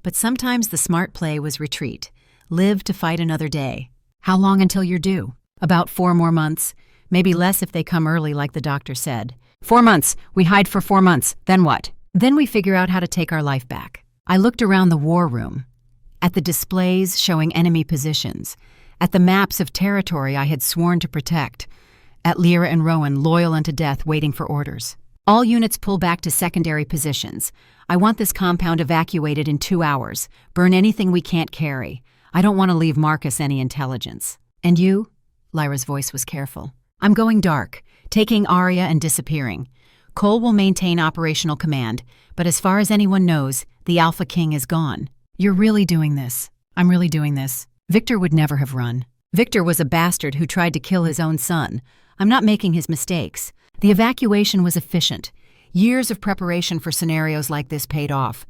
But sometimes the smart play was retreat. Live to fight another day. "How long until you're due?" "About 4 more months. Maybe less if they come early like the doctor said." 4 months. We hide for 4 months. Then what?" "Then we figure out how to take our life back." I looked around the war room, at the displays showing enemy positions, at the maps of territory I had sworn to protect, at Lyra and Rowan loyal unto death waiting for orders. "All units pull back to secondary positions. I want this compound evacuated in 2 hours. Burn anything we can't carry. I don't want to leave Marcus any intelligence." "And you?" Lyra's voice was careful. "I'm going dark, taking Arya and disappearing. Cole will maintain operational command, but as far as anyone knows, the Alpha King is gone." "You're really doing this." "I'm really doing this. Victor would never have run. Victor was a bastard who tried to kill his own son. I'm not making his mistakes. The evacuation was efficient. Years of preparation for scenarios like this paid off.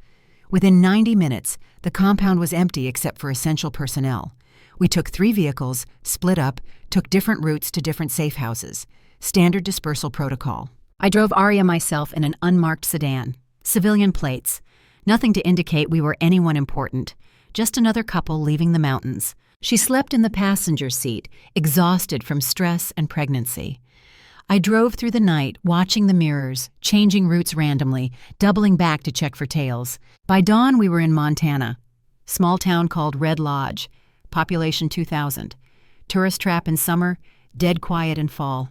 Within 90 minutes, the compound was empty except for essential personnel. We took 3 vehicles, split up, took different routes to different safe houses. Standard dispersal protocol. I drove Arya myself in an unmarked sedan. Civilian plates. Nothing to indicate we were anyone important. Just another couple leaving the mountains. She slept in the passenger seat, exhausted from stress and pregnancy. I drove through the night, watching the mirrors, changing routes randomly, doubling back to check for tails. By dawn, we were in Montana. Small town called Red Lodge. Population 2,000. Tourist trap in summer, dead quiet in fall.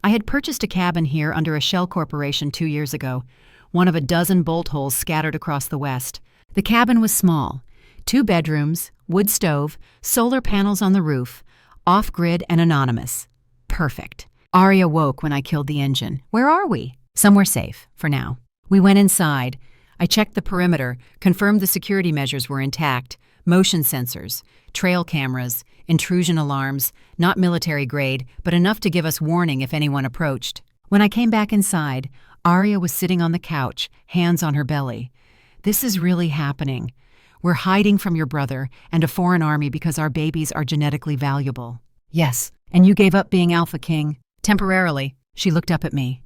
I had purchased a cabin here under a shell corporation 2 years ago, one of a dozen bolt holes scattered across the West. The cabin was small. 2 bedrooms, wood stove, solar panels on the roof, off-grid and anonymous. Perfect. Arya woke when I killed the engine. Where are we? Somewhere safe, for now. We went inside. I checked the perimeter, confirmed the security measures were intact, motion sensors, trail cameras, intrusion alarms, not military grade, but enough to give us warning if anyone approached. When I came back inside, Arya was sitting on the couch, hands on her belly. "This is really happening. We're hiding from your brother and a foreign army because our babies are genetically valuable." "Yes, and you gave up being Alpha King." "Temporarily." She looked up at me.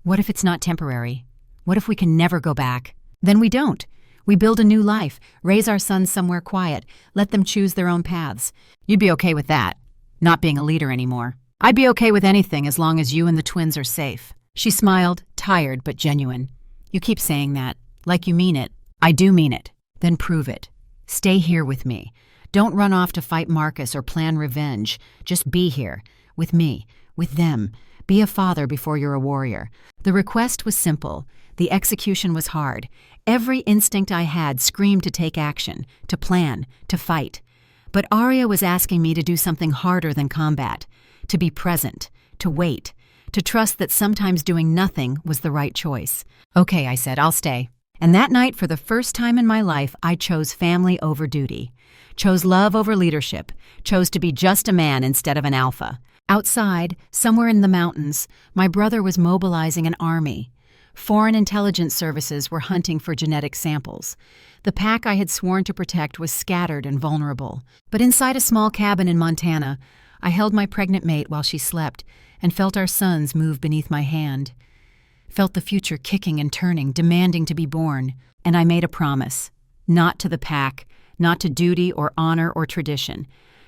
"What if it's not temporary? What if we can never go back?" "Then we don't. We build a new life, raise our sons somewhere quiet, let them choose their own paths. You'd be okay with that, not being a leader anymore." "I'd be okay with anything as long as you and the twins are safe." She smiled, tired but genuine. "You keep saying that, like you mean it." "I do mean it." "Then prove it. Stay here with me. Don't run off to fight Marcus or plan revenge. Just be here, with me, with them. Be a father before you're a warrior. The request was simple. The execution was hard. Every instinct I had screamed to take action, to plan, to fight. But Arya was asking me to do something harder than combat, to be present, to wait, to trust that sometimes doing nothing was the right choice. Okay, I said, I'll stay. And that night, for the first time in my life, I chose family over duty, chose love over leadership, chose to be just a man instead of an alpha. Outside, somewhere in the mountains, my brother was mobilizing an army. Foreign intelligence services were hunting for genetic samples. The pack I had sworn to protect was scattered and vulnerable. But inside a small cabin in Montana, I held my pregnant mate while she slept and felt our sons move beneath my hand. Felt the future kicking and turning, demanding to be born. And I made a promise. Not to the pack, not to duty or honor or tradition.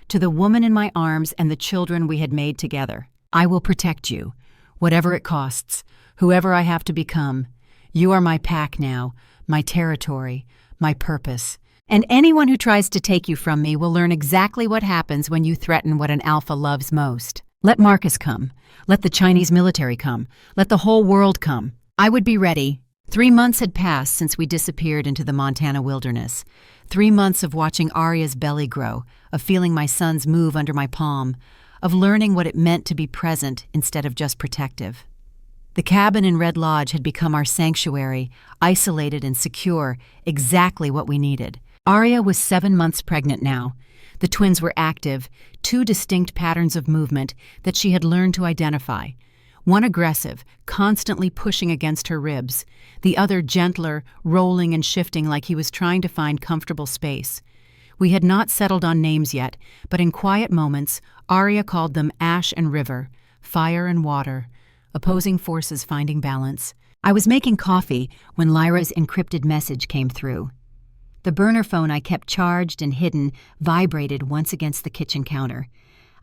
To the woman in my arms and the children we had made together. I will protect you, whatever it costs, whoever I have to become. You are my pack now, my territory, my purpose. And anyone who tries to take you from me will learn exactly what happens when you threaten what an alpha loves most. Let Marcus come. Let the Chinese military come. Let the whole world come. I would be ready. 3 months had passed since we disappeared into the Montana wilderness. 3 months of watching Arya's belly grow, of feeling my sons move under my palm, of learning what it meant to be present instead of just protective. The cabin in Red Lodge had become our sanctuary, isolated and secure, exactly what we needed. Arya was 7 months pregnant now. The twins were active, 2 distinct patterns of movement that she had learned to identify. One aggressive, constantly pushing against her ribs, the other gentler, rolling and shifting like he was trying to find comfortable space. We had not settled on names yet, but in quiet moments, Arya called them Ash and River, Fire and Water, opposing forces finding balance. I was making coffee when Lyra's encrypted message came through. The burner phone I kept charged and hidden vibrated once against the kitchen counter.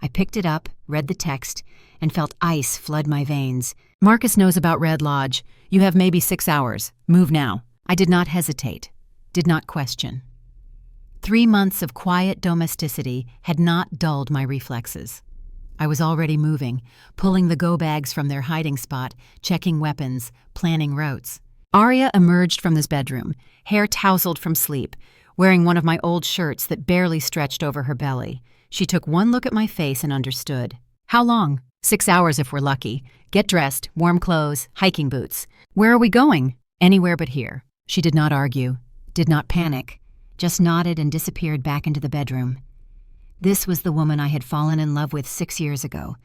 I picked it up, read the text, and felt ice flood my veins. Marcus knows about Red Lodge. You have maybe 6 hours. Move now. I did not hesitate, did not question. 3 months of quiet domesticity had not dulled my reflexes. I was already moving, pulling the go-bags from their hiding spot, checking weapons, planning routes. Arya emerged from this bedroom, hair tousled from sleep, wearing one of my old shirts that barely stretched over her belly. She took one look at my face and understood. How long? 6 hours if we're lucky. Get dressed, warm clothes, hiking boots. Where are we going? Anywhere but here. She did not argue, did not panic, just nodded and disappeared back into the bedroom. This was the woman I had fallen in love with 6 years ago,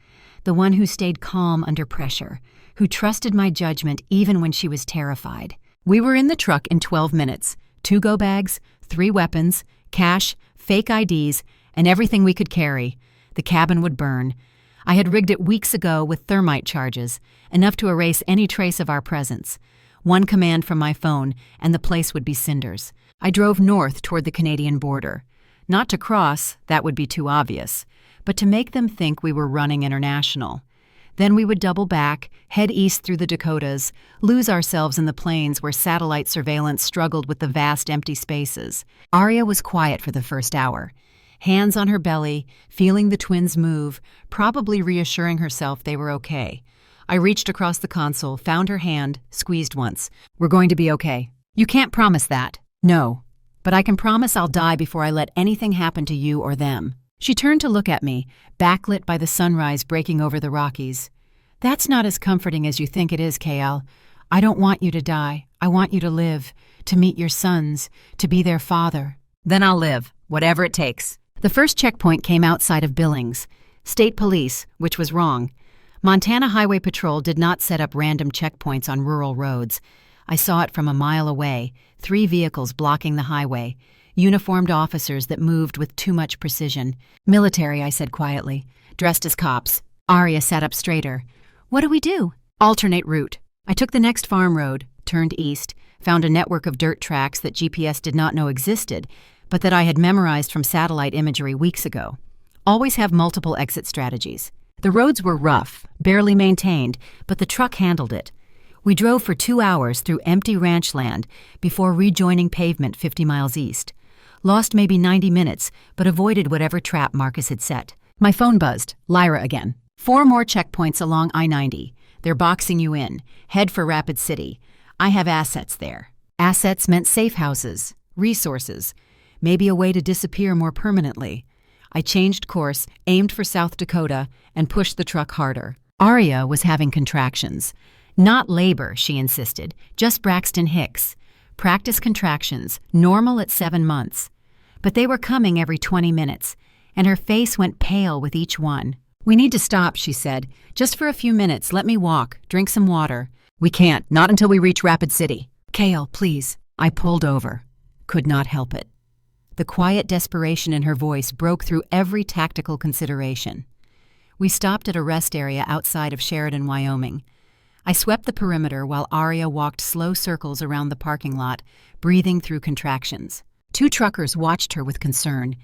the one who stayed calm under pressure, who trusted my judgment even when she was terrified. We were in the truck in 12 minutes, 2 go-bags, 3 weapons, cash, fake IDs, and everything we could carry. The cabin would burn. I had rigged it weeks ago with thermite charges, enough to erase any trace of our presence. One command from my phone, and the place would be cinders. I drove north toward the Canadian border. Not to cross, that would be too obvious, but to make them think we were running international. Then we would double back, head east through the Dakotas, lose ourselves in the plains where satellite surveillance struggled with the vast empty spaces. Arya was quiet for the first hour, hands on her belly, feeling the twins move, probably reassuring herself they were okay. I reached across the console, found her hand, squeezed once. We're going to be okay. You can't promise that. No. But I can promise I'll die before I let anything happen to you or them. She turned to look at me, backlit by the sunrise breaking over the Rockies. That's not as comforting as you think it is, Kael. I don't want you to die. I want you to live, to meet your sons, to be their father. Then I'll live, whatever it takes. The first checkpoint came outside of Billings. State police, which was wrong. Montana Highway Patrol did not set up random checkpoints on rural roads. I saw it from a mile away, 3 vehicles blocking the highway, uniformed officers that moved with too much precision. Military, I said quietly, dressed as cops. Arya sat up straighter. What do we do? Alternate route. I took the next farm road, turned east, found a network of dirt tracks that GPS did not know existed, but that I had memorized from satellite imagery weeks ago. Always have multiple exit strategies. The roads were rough, barely maintained, but the truck handled it. We drove for 2 hours through empty ranch land before rejoining pavement 50 miles east. Lost maybe 90 minutes, but avoided whatever trap Marcus had set. My phone buzzed. Lyra again. 4 more checkpoints along I-90. They're boxing you in. Head for Rapid City. I have assets there. Assets meant safe houses, resources, maybe a way to disappear more permanently. I changed course, aimed for South Dakota, and pushed the truck harder. Aria was having contractions. Not labor, she insisted, just Braxton Hicks. Practice contractions, normal at 7 months. But they were coming every 20 minutes, and her face went pale with each one. We need to stop, she said. Just for a few minutes, let me walk, drink some water. We can't, not until we reach Rapid City. Kael, please. I pulled over. Could not help it. The quiet desperation in her voice broke through every tactical consideration. We stopped at a rest area outside of Sheridan, Wyoming. I swept the perimeter while Aria walked slow circles around the parking lot, breathing through contractions. 2 truckers watched her with concern.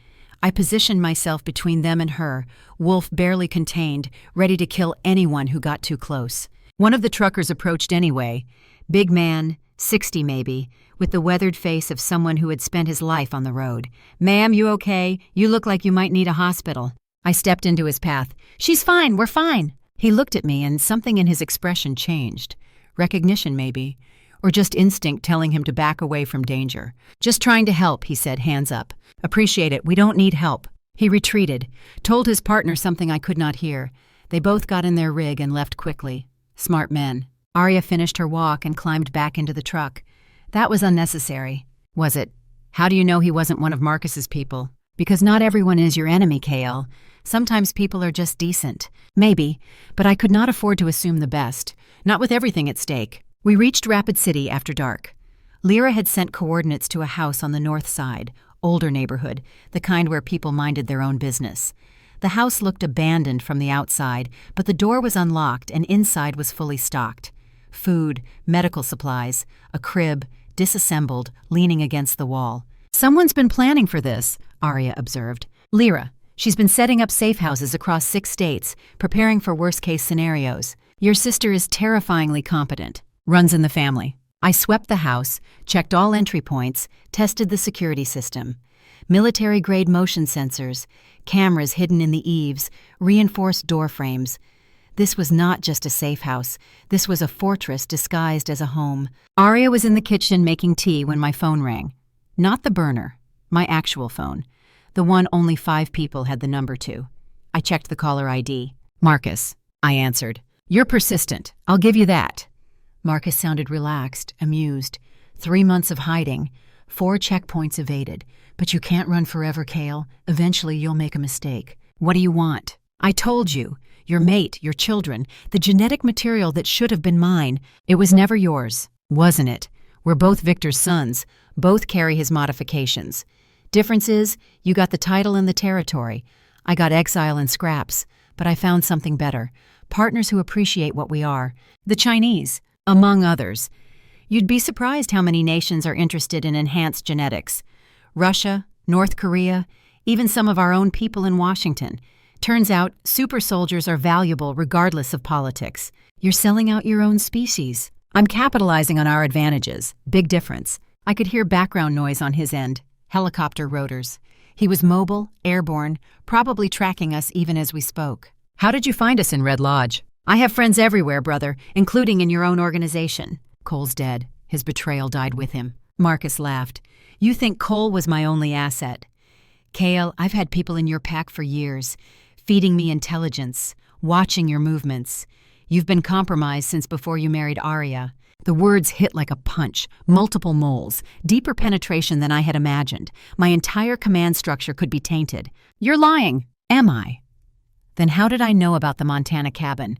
I positioned myself between them and her, wolf barely contained, ready to kill anyone who got too close. One of the truckers approached anyway. Big man, 60 maybe, with the weathered face of someone who had spent his life on the road. "Ma'am, you okay? You look like you might need a hospital." I stepped into his path. "She's fine, we're fine." He looked at me and something in his expression changed. Recognition maybe, or just instinct telling him to back away from danger. "Just trying to help," he said, hands up. "Appreciate it, we don't need help." He retreated, told his partner something I could not hear. They both got in their rig and left quickly. Smart men. Aria finished her walk and climbed back into the truck. That was unnecessary. Was it? How do you know he wasn't one of Marcus's people? Because not everyone is your enemy, Kael. Sometimes people are just decent. Maybe, but I could not afford to assume the best. Not with everything at stake. We reached Rapid City after dark. Lyra had sent coordinates to a house on the north side, older neighborhood, the kind where people minded their own business. The house looked abandoned from the outside, but the door was unlocked and inside was fully stocked. Food, medical supplies, a crib, disassembled, leaning against the wall. "Someone's been planning for this," Aria observed. "Lyra. She's been setting up safe houses across 6 states, preparing for worst-case scenarios. Your sister is terrifyingly competent. Runs in the family." I swept the house, checked all entry points, tested the security system. Military-grade motion sensors, cameras hidden in the eaves, reinforced door frames. This was not just a safe house. This was a fortress disguised as a home. Aria was in the kitchen making tea when my phone rang. Not the burner, my actual phone. The one only 5 people had the number to. I checked the caller ID. "Marcus," I answered. "You're persistent. I'll give you that." Marcus sounded relaxed, amused. 3 months of hiding, 4 checkpoints evaded. "But you can't run forever, Kael. Eventually you'll make a mistake. What do you want?" "I told you. Your mate, your children, the genetic material that should have been mine. It was never yours, wasn't it? We're both Victor's sons. Both carry his modifications. Difference is, you got the title and the territory. I got exile and scraps. But I found something better. Partners who appreciate what we are. The Chinese, among others. You'd be surprised how many nations are interested in enhanced genetics. Russia, North Korea, even some of our own people in Washington. Turns out, super soldiers are valuable regardless of politics. You're selling out your own species. I'm capitalizing on our advantages. Big difference. I could hear background noise on his end. Helicopter rotors. He was mobile, airborne, probably tracking us even as we spoke. "How did you find us in Red Lodge?" "I have friends everywhere, brother, including in your own organization." "Cole's dead. His betrayal died with him." Marcus laughed. "You think Cole was my only asset. Kael, I've had people in your pack for years, feeding me intelligence, watching your movements. You've been compromised since before you married Aria." The words hit like a punch, multiple moles, deeper penetration than I had imagined. My entire command structure could be tainted. "You're lying." "Am I?" "Then how did I know about the Montana cabin?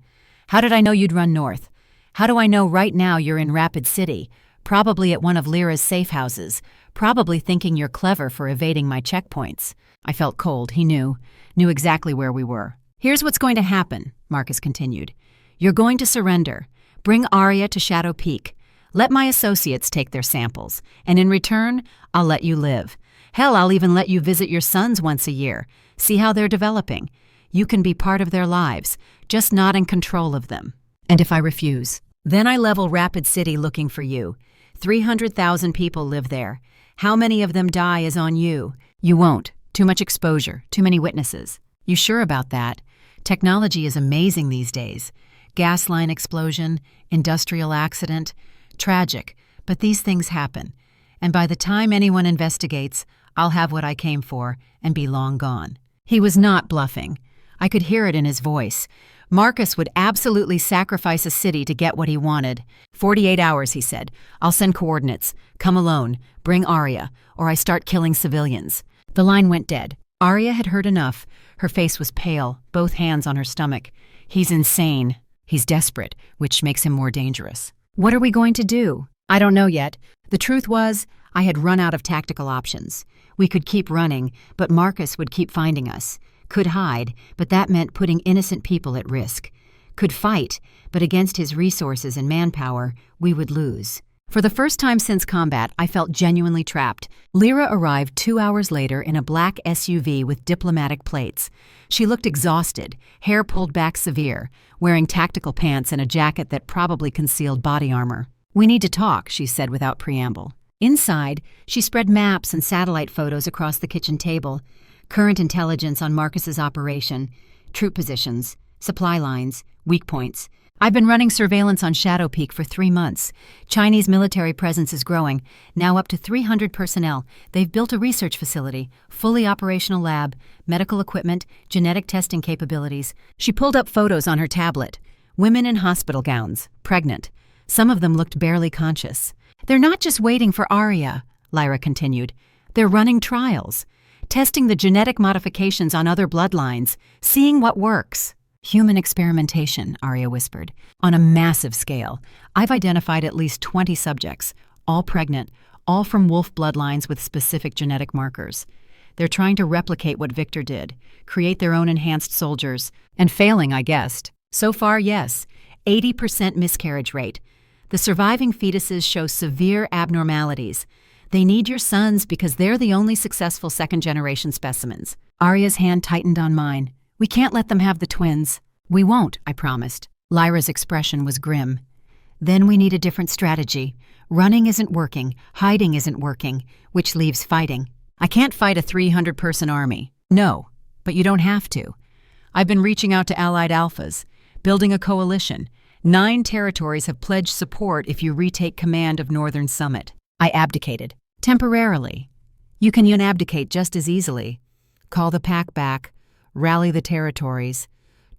How did I know you'd run north? How do I know right now you're in Rapid City, probably at one of Lyra's safe houses, probably thinking you're clever for evading my checkpoints?" I felt cold. He knew exactly where we were. "Here's what's going to happen," Marcus continued. "You're going to surrender. Bring Aria to Shadow Peak. Let my associates take their samples, and in return, I'll let you live. Hell, I'll even let you visit your sons once a year, see how they're developing. You can be part of their lives, just not in control of them. And if I refuse, then I level Rapid City looking for you. 300,000 people live there. How many of them die is on you. You won't. Too much exposure, too many witnesses." "You sure about that?" Technology is amazing these days. Gas line explosion, industrial accident, tragic, but these things happen. And by the time anyone investigates, I'll have what I came for and be long gone. He was not bluffing. I could hear it in his voice. Marcus would absolutely sacrifice a city to get what he wanted. 48 hours, he said. I'll send coordinates. Come alone. Bring Arya, or I start killing civilians. The line went dead. Arya had heard enough. Her face was pale, both hands on her stomach. He's insane. He's desperate, which makes him more dangerous. What are we going to do? I don't know yet. The truth was, I had run out of tactical options. We could keep running, but Marcus would keep finding us. Could hide, but that meant putting innocent people at risk. Could fight, but against his resources and manpower, we would lose. For the first time since combat, I felt genuinely trapped. Lyra arrived 2 hours later in a black SUV with diplomatic plates. She looked exhausted, hair pulled back severe, wearing tactical pants and a jacket that probably concealed body armor. We need to talk, she said without preamble. Inside, she spread maps and satellite photos across the kitchen table. Current intelligence on Marcus's operation, troop positions, supply lines, weak points. I've been running surveillance on Shadow Peak for 3 months. Chinese military presence is growing, now up to 300 personnel. They've built a research facility, fully operational lab, medical equipment, genetic testing capabilities. She pulled up photos on her tablet. Women in hospital gowns, pregnant. Some of them looked barely conscious. They're not just waiting for Arya, Lyra continued. They're running trials. Testing the genetic modifications on other bloodlines, seeing what works. Human experimentation, Arya whispered. On a massive scale. I've identified at least 20 subjects, all pregnant, all from wolf bloodlines with specific genetic markers. They're trying to replicate what Victor did, create their own enhanced soldiers. And failing, I guessed. So far, yes. 80% miscarriage rate. The surviving fetuses show severe abnormalities. They need your sons because they're the only successful second-generation specimens. Arya's hand tightened on mine. We can't let them have the twins. We won't, I promised. Lyra's expression was grim. Then we need a different strategy. Running isn't working, hiding isn't working, which leaves fighting. I can't fight a 300-person army. No, but you don't have to. I've been reaching out to allied alphas, building a coalition. 9 territories have pledged support if you retake command of Northern Summit. I abdicated. Temporarily. You can unabdicate just as easily. Call the pack back, rally the territories,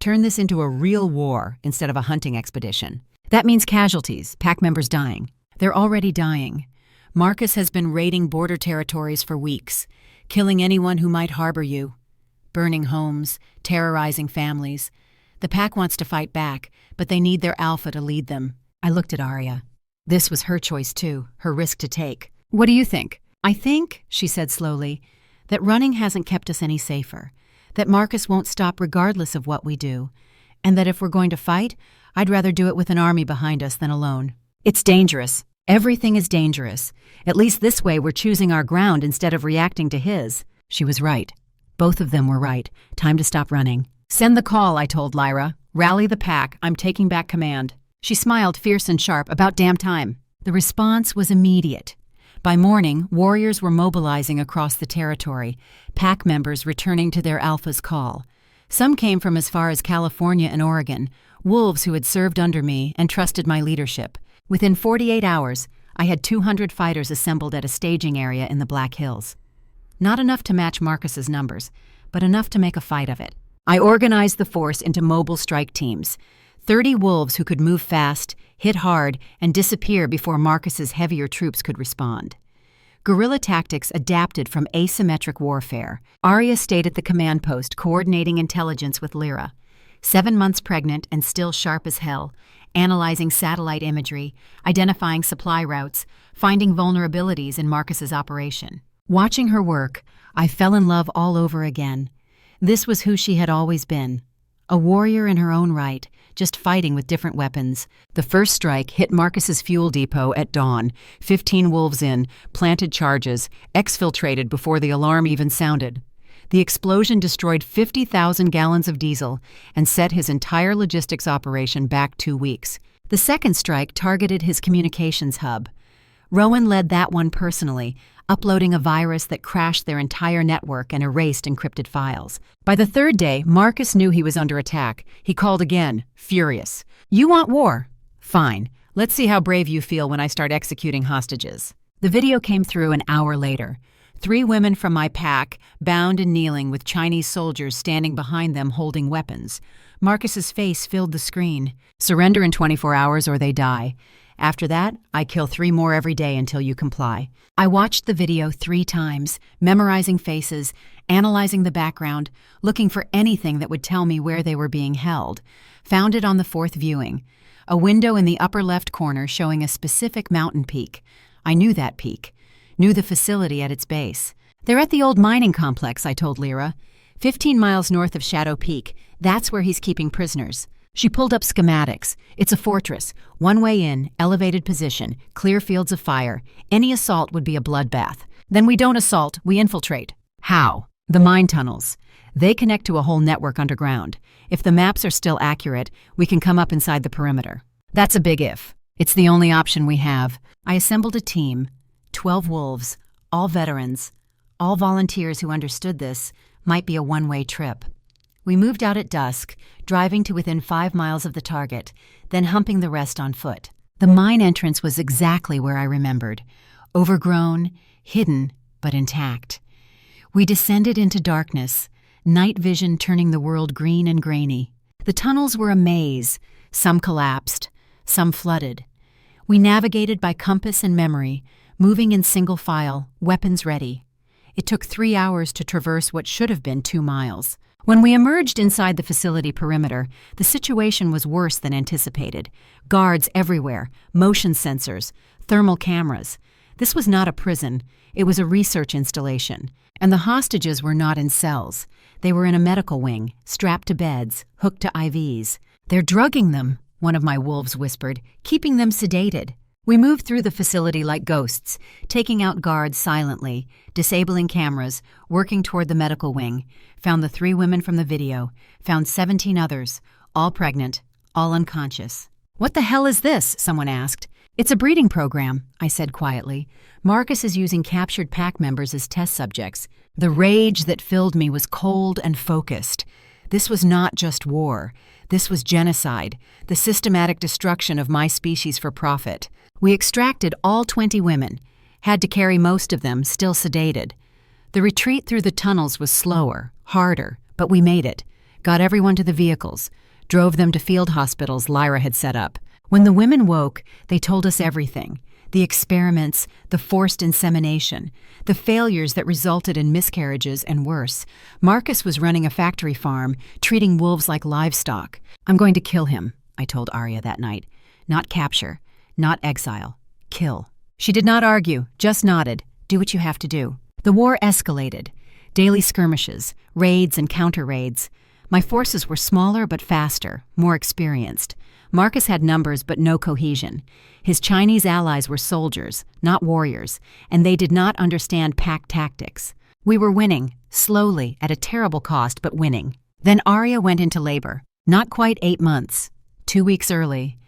turn this into a real war instead of a hunting expedition. That means casualties, pack members dying. They're already dying. Marcus has been raiding border territories for weeks, killing anyone who might harbor you, burning homes, terrorizing families. The pack wants to fight back, but they need their alpha to lead them. I looked at Arya. This was her choice too, her risk to take. What do you think? I think, she said slowly, that running hasn't kept us any safer, that Marcus won't stop regardless of what we do, and that if we're going to fight, I'd rather do it with an army behind us than alone. It's dangerous. Everything is dangerous. At least this way we're choosing our ground instead of reacting to his. She was right. Both of them were right. Time to stop running. Send the call, I told Lyra. Rally the pack. I'm taking back command. She smiled fierce and sharp. About damn time. The response was immediate. By morning, warriors were mobilizing across the territory, pack members returning to their alpha's call. Some came from as far as California and Oregon, wolves who had served under me and trusted my leadership. Within 48 hours, I had 200 fighters assembled at a staging area in the Black Hills. Not enough to match Marcus's numbers, but enough to make a fight of it. I organized the force into mobile strike teams. 30 wolves who could move fast, hit hard, and disappear before Marcus's heavier troops could respond. Guerrilla tactics adapted from asymmetric warfare. Arya stayed at the command post, coordinating intelligence with Lyra. 7 months pregnant and still sharp as hell, analyzing satellite imagery, identifying supply routes, finding vulnerabilities in Marcus's operation. Watching her work, I fell in love all over again. This was who she had always been. A warrior in her own right, just fighting with different weapons. The first strike hit Marcus's fuel depot at dawn. 15 wolves in, planted charges, exfiltrated before the alarm even sounded. The explosion destroyed 50,000 gallons of diesel and set his entire logistics operation back 2 weeks. The second strike targeted his communications hub. Rowan led that one personally, uploading a virus that crashed their entire network and erased encrypted files. By the third day, Marcus knew he was under attack. He called again, furious. "You want war? Fine. Let's see how brave you feel when I start executing hostages." The video came through an hour later. 3 women from my pack, bound and kneeling with Chinese soldiers standing behind them holding weapons. Marcus's face filled the screen. "Surrender in 24 hours or they die. After that, I kill 3 more every day until you comply." I watched the video 3 times, memorizing faces, analyzing the background, looking for anything that would tell me where they were being held. Found it on the 4th viewing. A window in the upper left corner showing a specific mountain peak. I knew that peak. Knew the facility at its base. "They're at the old mining complex," I told Lyra. 15 miles north of Shadow Peak. That's where he's keeping prisoners. She pulled up schematics. It's a fortress. One way in, elevated position, clear fields of fire. Any assault would be a bloodbath. Then we don't assault, we infiltrate. How? The mine tunnels. They connect to a whole network underground. If the maps are still accurate, we can come up inside the perimeter. That's a big if. It's the only option we have. I assembled a team. 12 wolves, all veterans, all volunteers who understood this might be a one-way trip. We moved out at dusk, driving to within 5 miles of the target, then humping the rest on foot. The mine entrance was exactly where I remembered. Overgrown, hidden, but intact. We descended into darkness, night vision turning the world green and grainy. The tunnels were a maze, some collapsed, some flooded. We navigated by compass and memory, moving in single file, weapons ready. It took 3 hours to traverse what should have been 2 miles. When we emerged inside the facility perimeter, the situation was worse than anticipated. Guards everywhere, motion sensors, thermal cameras. This was not a prison, it was a research installation. And the hostages were not in cells. They were in a medical wing, strapped to beds, hooked to IVs. "They're drugging them," one of my wolves whispered, "keeping them sedated." We moved through the facility like ghosts, taking out guards silently, disabling cameras, working toward the medical wing, found the 3 women from the video, found 17 others, all pregnant, all unconscious. "What the hell is this?" someone asked. "It's a breeding program," I said quietly. "Marcus is using captured pack members as test subjects." The rage that filled me was cold and focused. This was not just war. This was genocide, the systematic destruction of my species for profit. We extracted all 20 women, had to carry most of them, still sedated. The retreat through the tunnels was slower, harder, but we made it. Got everyone to the vehicles, drove them to field hospitals Lyra had set up. When the women woke, they told us everything. The experiments, the forced insemination, the failures that resulted in miscarriages and worse. Marcus was running a factory farm, treating wolves like livestock. "I'm going to kill him," I told Arya that night. "Not capture. Not exile. Kill." She did not argue, just nodded. "Do what you have to do." The war escalated. Daily skirmishes, raids and counter-raids. My forces were smaller but faster, more experienced. Marcus had numbers but no cohesion. His Chinese allies were soldiers, not warriors, and they did not understand pack tactics. We were winning, slowly, at a terrible cost, but winning. Then Arya went into labor. Not quite 8 months. 2 weeks early.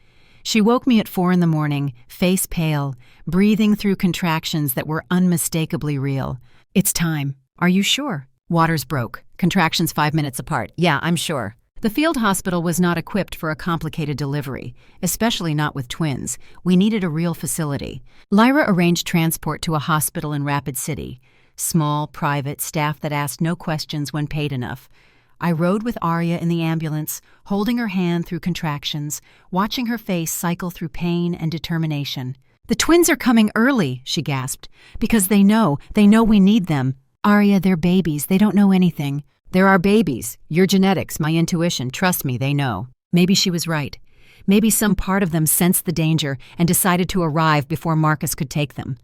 She woke me at 4 a.m, face pale, breathing through contractions that were unmistakably real. "It's time." "Are you sure?" "Waters broke. Contractions 5 minutes apart." "Yeah, I'm sure." The field hospital was not equipped for a complicated delivery, especially not with twins. We needed a real facility. Lyra arranged transport to a hospital in Rapid City. Small, private, staff that asked no questions when paid enough. I rode with Arya in the ambulance, holding her hand through contractions, watching her face cycle through pain and determination. "The twins are coming early," she gasped, "because they know we need them." "Arya, they're babies. They don't know anything." "There are babies. Your genetics, my intuition. Trust me, they know." Maybe she was right. Maybe some part of them sensed the danger and decided to arrive before Marcus could take them.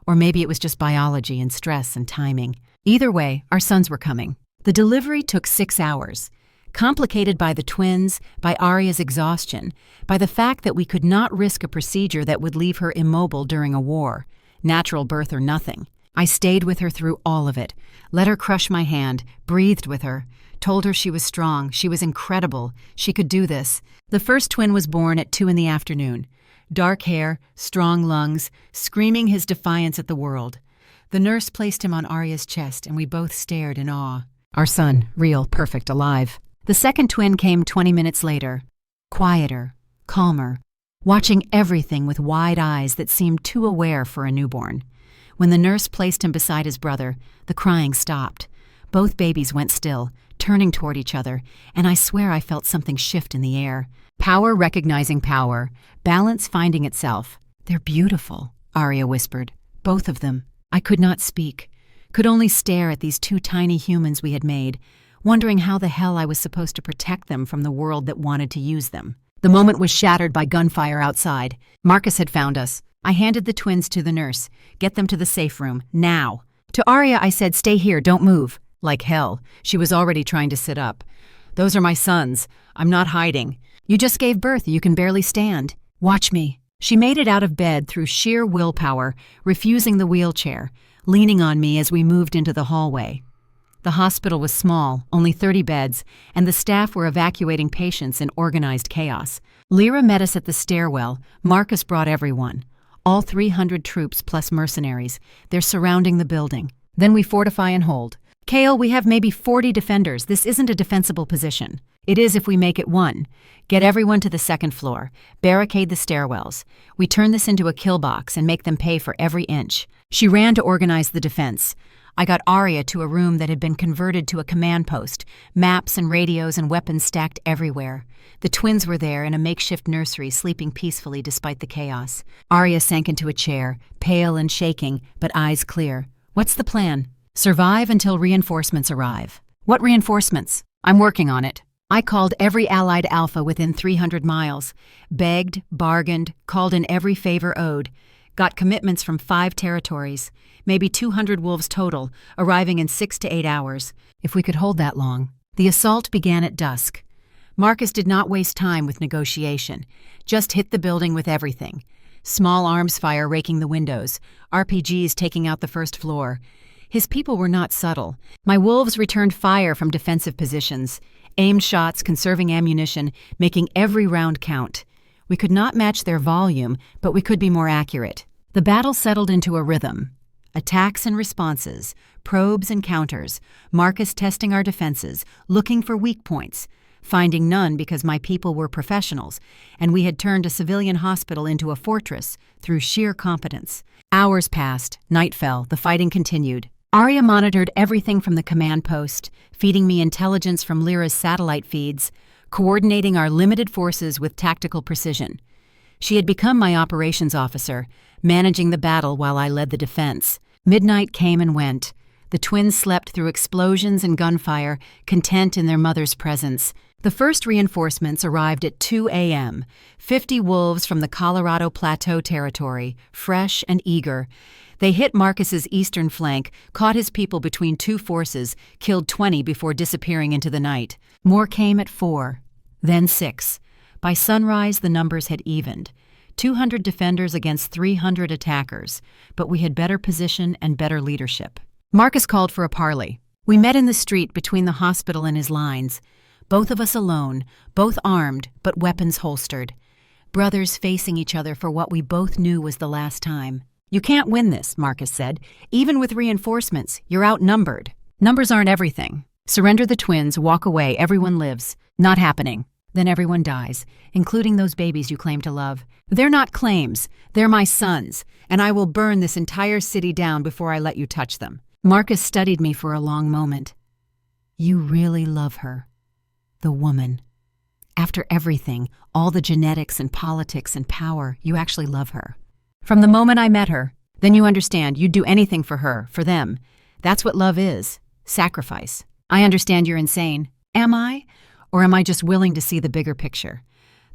Or maybe it was just biology and stress and timing. Either way, our sons were coming. The delivery took 6 hours, complicated by the twins, by Arya's exhaustion, by the fact that we could not risk a procedure that would leave her immobile during a war, natural birth or nothing. I stayed with her through all of it, let her crush my hand, breathed with her, told her she was strong, she was incredible, she could do this. The first twin was born at 2 p.m. dark hair, strong lungs, screaming his defiance at the world. The nurse placed him on Arya's chest, and we both stared in awe. Our son, real, perfect, alive. The second twin came 20 minutes later, quieter, calmer, watching everything with wide eyes that seemed too aware for a newborn. When the nurse placed him beside his brother, the crying stopped. Both babies went still, turning toward each other, and I swear I felt something shift in the air. Power recognizing power, balance finding itself. "They're beautiful," Arya whispered. "Both of them." I could not speak, could only stare at these two tiny humans we had made, wondering how the hell I was supposed to protect them from the world that wanted to use them. The moment was shattered by gunfire outside. Marcus had found us. I handed the twins to the nurse. "Get them to the safe room, now." To Arya I said, "Stay here, don't move." Like hell, she was already trying to sit up. "Those are my sons. I'm not hiding." "You just gave birth, you can barely stand. Watch me." She made it out of bed through sheer willpower, refusing the wheelchair, leaning on me as we moved into the hallway. The hospital was small, only 30 beds, and the staff were evacuating patients in organized chaos. Lyra met us at the stairwell. Marcus brought everyone. All 300 troops plus mercenaries. They're surrounding the building. Then we fortify and hold. "Kael, we have maybe 40 defenders. This isn't a defensible position." "It is if we make it one. Get everyone to the second floor. Barricade the stairwells. We turn this into a kill box and make them pay for every inch." She ran to organize the defense. I got Arya to a room that had been converted to a command post, maps and radios and weapons stacked everywhere. The twins were there in a makeshift nursery, sleeping peacefully despite the chaos. Arya sank into a chair, pale and shaking, but eyes clear. "What's the plan?" "Survive until reinforcements arrive." "What reinforcements?" "I'm working on it." I called every allied alpha within 300 miles, begged, bargained, called in every favor owed, got commitments from 5 territories, maybe 200 wolves total, arriving in 6 to 8 hours, if we could hold that long. The assault began at dusk. Marcus did not waste time with negotiation, just hit the building with everything. Small arms fire raking the windows, RPGs taking out the first floor. His people were not subtle. My wolves returned fire from defensive positions, aimed shots, conserving ammunition, making every round count. We could not match their volume, but we could be more accurate. The battle settled into a rhythm. Attacks and responses, probes and counters, Marcus testing our defenses, looking for weak points, finding none because my people were professionals, and we had turned a civilian hospital into a fortress through sheer competence. Hours passed, night fell, the fighting continued. Arya monitored everything from the command post, feeding me intelligence from Lyra's satellite feeds, coordinating our limited forces with tactical precision. She had become my operations officer, managing the battle while I led the defense. Midnight came and went. The twins slept through explosions and gunfire, content in their mother's presence. The first reinforcements arrived at 2 a.m., 50 wolves from the Colorado Plateau territory, fresh and eager. They hit Marcus's eastern flank, caught his people between 2 forces, killed 20 before disappearing into the night. More came at 4, then 6. By sunrise, the numbers had evened. 200 defenders against 300 attackers, but we had better position and better leadership. Marcus called for a parley. We met in the street between the hospital and his lines. Both of us alone, both armed, but weapons holstered. Brothers facing each other for what we both knew was the last time. "You can't win this," Marcus said. "Even with reinforcements, you're outnumbered. Numbers aren't everything. Surrender the twins, walk away, everyone lives." "Not happening." "Then everyone dies, including those babies you claim to love." "They're not claims. They're my sons, and I will burn this entire city down before I let you touch them." Marcus studied me for a long moment. "You really love her. The woman. After everything, all the genetics and politics and power, you actually love her. From the moment I met her, then you understand you'd do anything for her, for them. That's what love is. Sacrifice. I understand you're insane. Am I? Or am I just willing to see the bigger picture?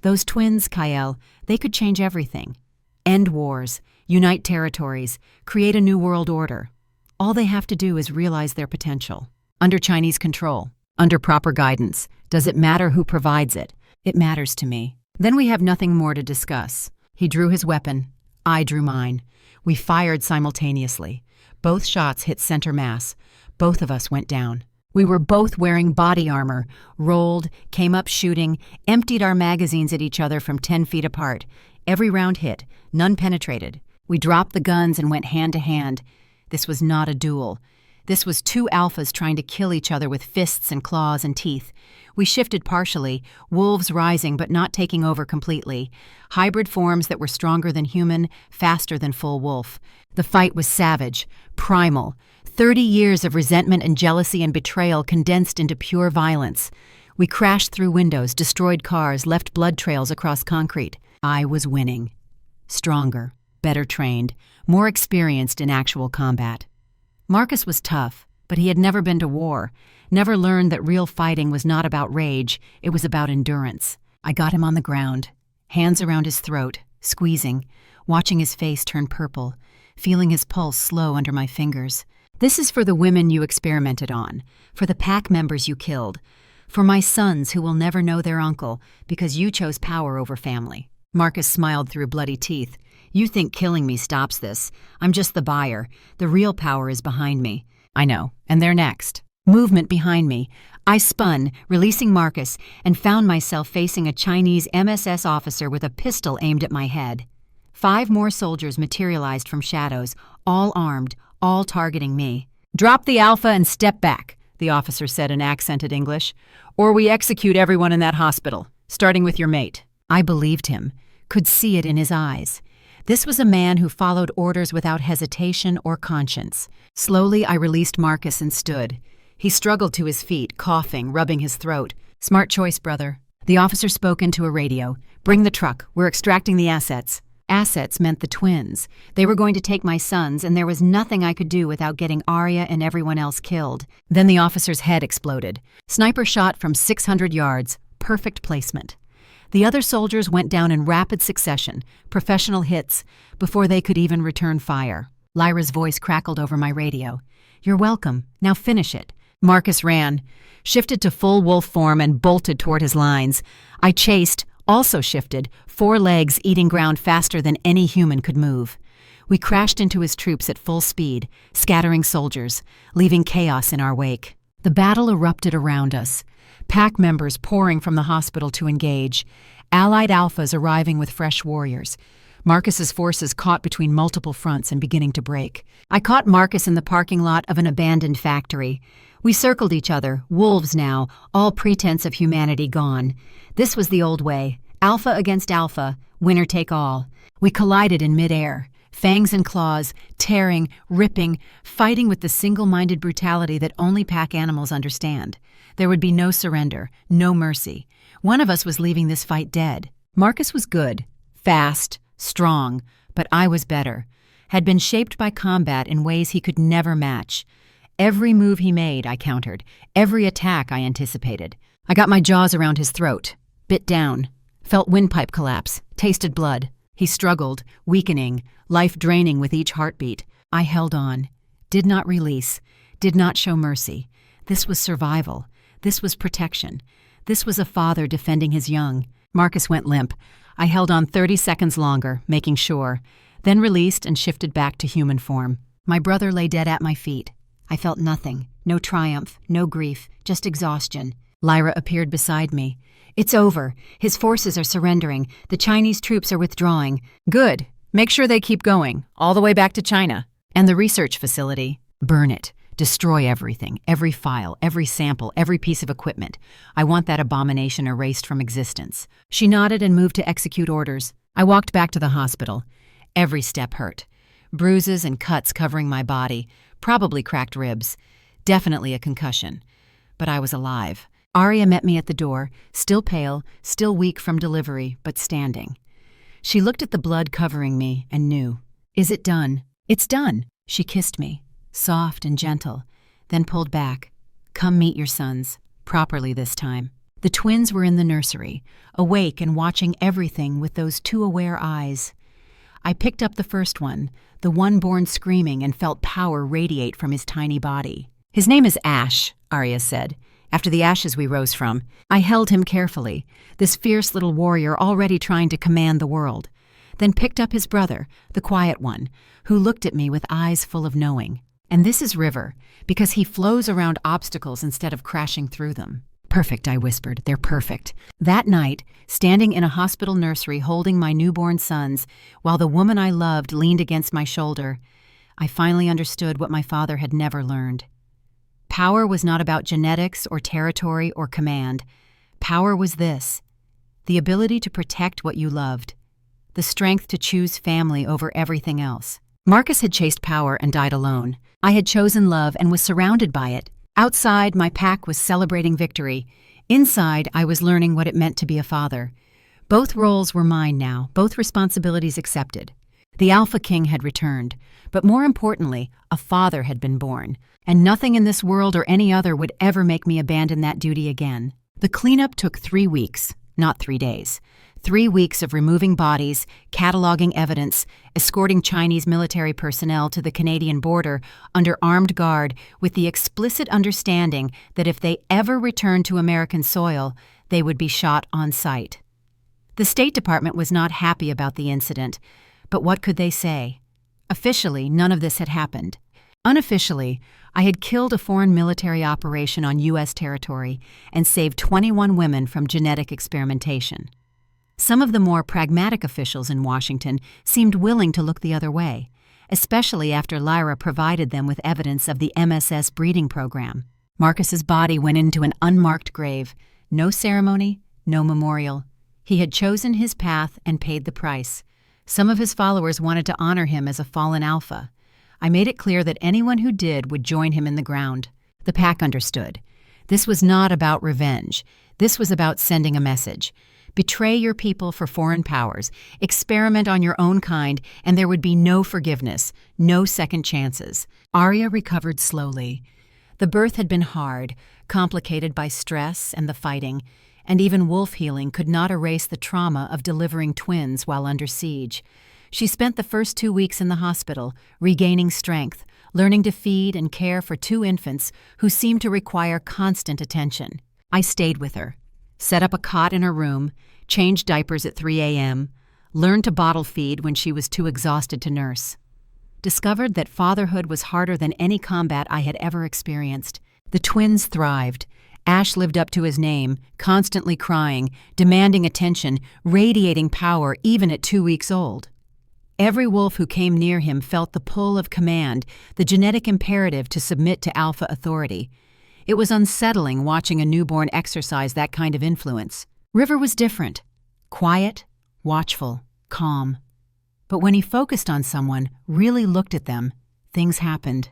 Those twins, Kael, they could change everything. End wars, unite territories, create a new world order. All they have to do is realize their potential. Under Chinese control, under proper guidance. Does it matter who provides it? It matters to me. Then we have nothing more to discuss. He drew his weapon. I drew mine. We fired simultaneously. Both shots hit center mass. Both of us went down. We were both wearing body armor, rolled, came up shooting, emptied our magazines at each other from 10 feet apart. Every round hit, none penetrated. We dropped the guns and went hand to hand. This was not a duel. This was two alphas trying to kill each other with fists and claws and teeth. We shifted partially, wolves rising but not taking over completely. Hybrid forms that were stronger than human, faster than full wolf. The fight was savage, primal. 30 years of resentment and jealousy and betrayal condensed into pure violence. We crashed through windows, destroyed cars, left blood trails across concrete. I was winning. Stronger, better trained, more experienced in actual combat. Marcus was tough, but he had never been to war, never learned that real fighting was not about rage, it was about endurance. I got him on the ground, hands around his throat, squeezing, watching his face turn purple, feeling his pulse slow under my fingers. This is for the women you experimented on, for the pack members you killed, for my sons who will never know their uncle because you chose power over family. Marcus smiled through bloody teeth. You think killing me stops this. I'm just the buyer. The real power is behind me. I know, and they're next. Movement behind me. I spun, releasing Marcus, and found myself facing a Chinese MSS officer with a pistol aimed at my head. 5 more soldiers materialized from shadows, all armed, all targeting me. Drop the alpha and step back, the officer said in accented English, or we execute everyone in that hospital, starting with your mate. I believed him, could see it in his eyes. This was a man who followed orders without hesitation or conscience. Slowly, I released Marcus and stood. He struggled to his feet, coughing, rubbing his throat. Smart choice, brother. The officer spoke into a radio. Bring the truck. We're extracting the assets. Assets meant the twins. They were going to take my sons, and there was nothing I could do without getting Arya and everyone else killed. Then the officer's head exploded. Sniper shot from 600 yards. Perfect placement. The other soldiers went down in rapid succession, professional hits, before they could even return fire. Lyra's voice crackled over my radio. You're welcome. Now finish it. Marcus ran, shifted to full wolf form and bolted toward his lines. I chased, also shifted, 4 legs eating ground faster than any human could move. We crashed into his troops at full speed, scattering soldiers, leaving chaos in our wake. The battle erupted around us. Pack members pouring from the hospital to engage, allied alphas arriving with fresh warriors. Marcus's forces caught between multiple fronts and beginning to break. I caught Marcus in the parking lot of an abandoned factory. We circled each other, wolves now, all pretense of humanity gone. This was the old way, alpha against alpha, winner take all. We collided in midair, fangs and claws, tearing, ripping, fighting with the single-minded brutality that only pack animals understand. There would be no surrender, no mercy. One of us was leaving this fight dead. Marcus was good, fast, strong, but I was better. Had been shaped by combat in ways he could never match. Every move he made, I countered. Every attack I anticipated. I got my jaws around his throat, bit down, felt windpipe collapse, tasted blood. He struggled, weakening, life draining with each heartbeat. I held on, did not release, did not show mercy. This was survival. This was protection. This was a father defending his young. Marcus went limp. I held on 30 seconds longer, making sure, then released and shifted back to human form. My brother lay dead at my feet. I felt nothing, no triumph, no grief, just exhaustion. Lyra appeared beside me. It's over. His forces are surrendering. The Chinese troops are withdrawing. Good. Make sure they keep going, all the way back to China. And the research facility. Burn it. Destroy everything, every file, every sample, every piece of equipment. I want that abomination erased from existence. She nodded and moved to execute orders. I walked back to the hospital. Every step hurt. Bruises and cuts covering my body, probably cracked ribs. Definitely a concussion. But I was alive. Arya met me at the door, still pale, still weak from delivery, but standing. She looked at the blood covering me and knew. Is it done? It's done. She kissed me. Soft and gentle, then pulled back. Come meet your sons, properly this time. The twins were in the nursery, awake and watching everything with those 2 aware eyes. I picked up the first one, the one born screaming, and felt power radiate from his tiny body. His name is Ash, Arya said, after the ashes we rose from. I held him carefully, this fierce little warrior already trying to command the world, then picked up his brother, the quiet one, who looked at me with eyes full of knowing. And this is River, because he flows around obstacles instead of crashing through them. "Perfect," I whispered. "They're perfect." That night, standing in a hospital nursery holding my newborn sons, while the woman I loved leaned against my shoulder, I finally understood what my father had never learned. Power was not about genetics or territory or command. Power was this: the ability to protect what you loved, the strength to choose family over everything else. Marcus had chased power and died alone. I had chosen love and was surrounded by it. Outside, my pack was celebrating victory. Inside, I was learning what it meant to be a father. Both roles were mine now, both responsibilities accepted. The Alpha King had returned, but more importantly, a father had been born, and nothing in this world or any other would ever make me abandon that duty again. The cleanup took 3 weeks, not 3 days. 3 weeks of removing bodies, cataloging evidence, escorting Chinese military personnel to the Canadian border under armed guard with the explicit understanding that if they ever returned to American soil, they would be shot on sight. The State Department was not happy about the incident, but what could they say? Officially, none of this had happened. Unofficially, I had killed a foreign military operation on U.S. territory and saved 21 women from genetic experimentation. Some of the more pragmatic officials in Washington seemed willing to look the other way, especially after Lyra provided them with evidence of the MSS breeding program. Marcus's body went into an unmarked grave. No ceremony, no memorial. He had chosen his path and paid the price. Some of his followers wanted to honor him as a fallen alpha. I made it clear that anyone who did would join him in the ground. The pack understood. This was not about revenge. This was about sending a message. Betray your people for foreign powers, experiment on your own kind, and there would be no forgiveness, no second chances. Arya recovered slowly. The birth had been hard, complicated by stress and the fighting, and even wolf healing could not erase the trauma of delivering twins while under siege. She spent the first 2 weeks in the hospital, regaining strength, learning to feed and care for 2 infants who seemed to require constant attention. I stayed with her, set up a cot in her room, changed diapers at 3 a.m., learned to bottle feed when she was too exhausted to nurse. Discovered that fatherhood was harder than any combat I had ever experienced. The twins thrived. Ash lived up to his name, constantly crying, demanding attention, radiating power even at 2 weeks old. Every wolf who came near him felt the pull of command, the genetic imperative to submit to alpha authority. It was unsettling watching a newborn exercise that kind of influence. River was different. Quiet, watchful, calm. But when he focused on someone, really looked at them, things happened.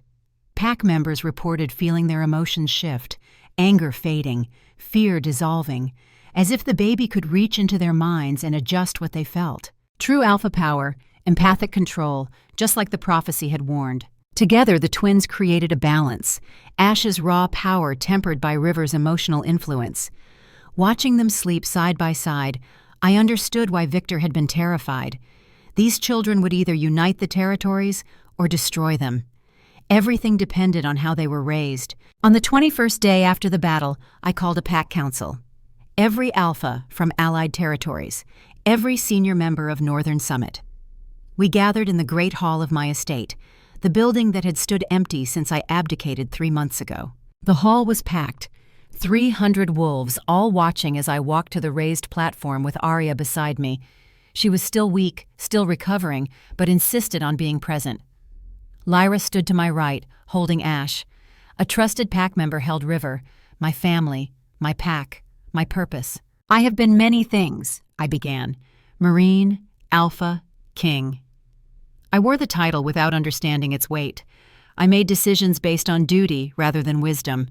Pack members reported feeling their emotions shift, anger fading, fear dissolving, as if the baby could reach into their minds and adjust what they felt. True alpha power, empathic control, just like the prophecy had warned. Together, the twins created a balance, Ash's raw power tempered by River's emotional influence. Watching them sleep side by side, I understood why Victor had been terrified. These children would either unite the territories or destroy them. Everything depended on how they were raised. On the 21st day after the battle, I called a pack council. Every alpha from Allied territories, every senior member of Northern Summit. We gathered in the great hall of my estate, the building that had stood empty since I abdicated 3 months ago. The hall was packed, 300 wolves all watching as I walked to the raised platform with Arya beside me. She was still weak, still recovering, but insisted on being present. Lyra stood to my right, holding Ash. A trusted pack member held River, my family, my pack, my purpose. I have been many things, I began. Marine, Alpha, King. I wore the title without understanding its weight. I made decisions based on duty rather than wisdom.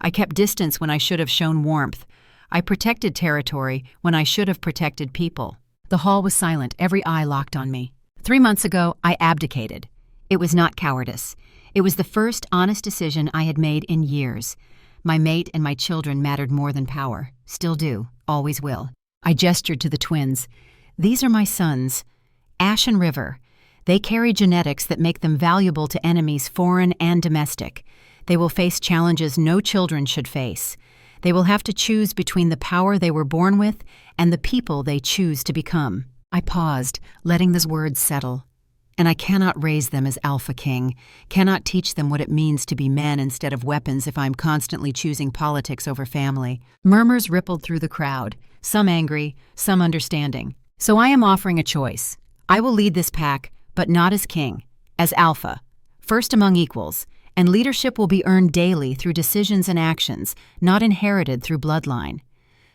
I kept distance when I should have shown warmth. I protected territory when I should have protected people. The hall was silent, every eye locked on me. 3 months ago, I abdicated. It was not cowardice. It was the first honest decision I had made in years. My mate and my children mattered more than power. Still do, always will. I gestured to the twins. These are my sons, Ash and River. They carry genetics that make them valuable to enemies foreign and domestic. They will face challenges no children should face. They will have to choose between the power they were born with and the people they choose to become. I paused, letting those words settle. And I cannot raise them as Alpha King, cannot teach them what it means to be men instead of weapons if I'm constantly choosing politics over family. Murmurs rippled through the crowd, some angry, some understanding. So I am offering a choice. I will lead this pack, but not as king, as Alpha, first among equals, and leadership will be earned daily through decisions and actions, not inherited through bloodline.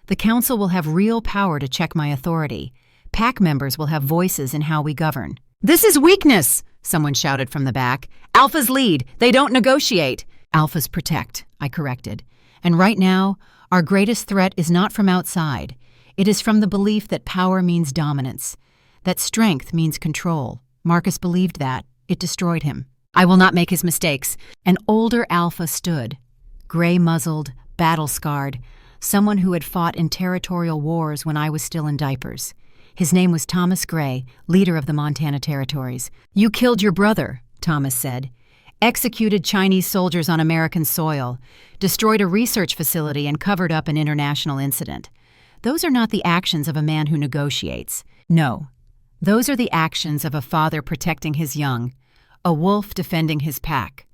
The council will have real power to check my authority. Pack members will have voices in how we govern. "This is weakness," someone shouted from the back. "Alphas lead. They don't negotiate." "Alphas protect," I corrected. "And right now, our greatest threat is not from outside. It is from the belief that power means dominance, that strength means control. Marcus believed that. It destroyed him. I will not make his mistakes." An older Alpha stood, gray-muzzled, battle-scarred, someone who had fought in territorial wars when I was still in diapers. His name was Thomas Gray, leader of the Montana Territories. "You killed your brother," Thomas said. "Executed Chinese soldiers on American soil, destroyed a research facility and covered up an international incident. Those are not the actions of a man who negotiates. No, those are the actions of a father protecting his young, a wolf defending his pack.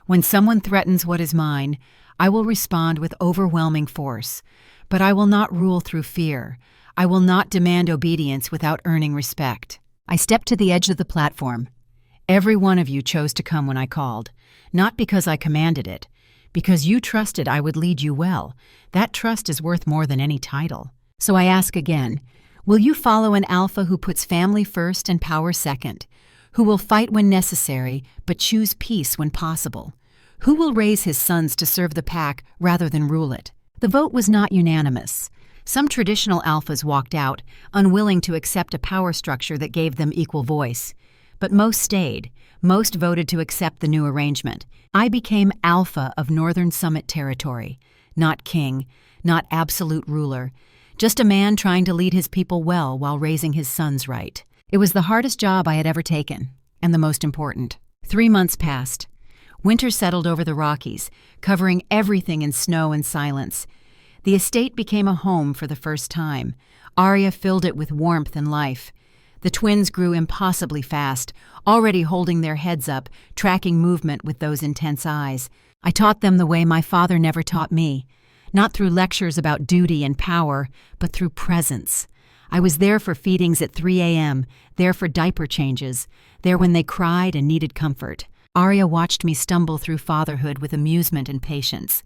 When someone threatens what is mine, I will respond with overwhelming force, but I will not rule through fear. I will not demand obedience without earning respect." I stepped to the edge of the platform. "Every one of you chose to come when I called, not because I commanded it, because you trusted I would lead you well. That trust is worth more than any title. So I ask again, will you follow an Alpha who puts family first and power second, who will fight when necessary but choose peace when possible, who will raise his sons to serve the pack rather than rule it?" The vote was not unanimous. Some traditional Alphas walked out, unwilling to accept a power structure that gave them equal voice. But most stayed. Most voted to accept the new arrangement. I became Alpha of Northern Summit Territory. Not king, not absolute ruler. Just a man trying to lead his people well while raising his sons right. It was the hardest job I had ever taken, and the most important. 3 months passed. Winter settled over the Rockies, covering everything in snow and silence. The estate became a home for the first time. Arya filled it with warmth and life. The twins grew impossibly fast, already holding their heads up, tracking movement with those intense eyes. I taught them the way my father never taught me, not through lectures about duty and power, but through presence. I was there for feedings at 3 a.m., there for diaper changes, there when they cried and needed comfort. Arya watched me stumble through fatherhood with amusement and patience.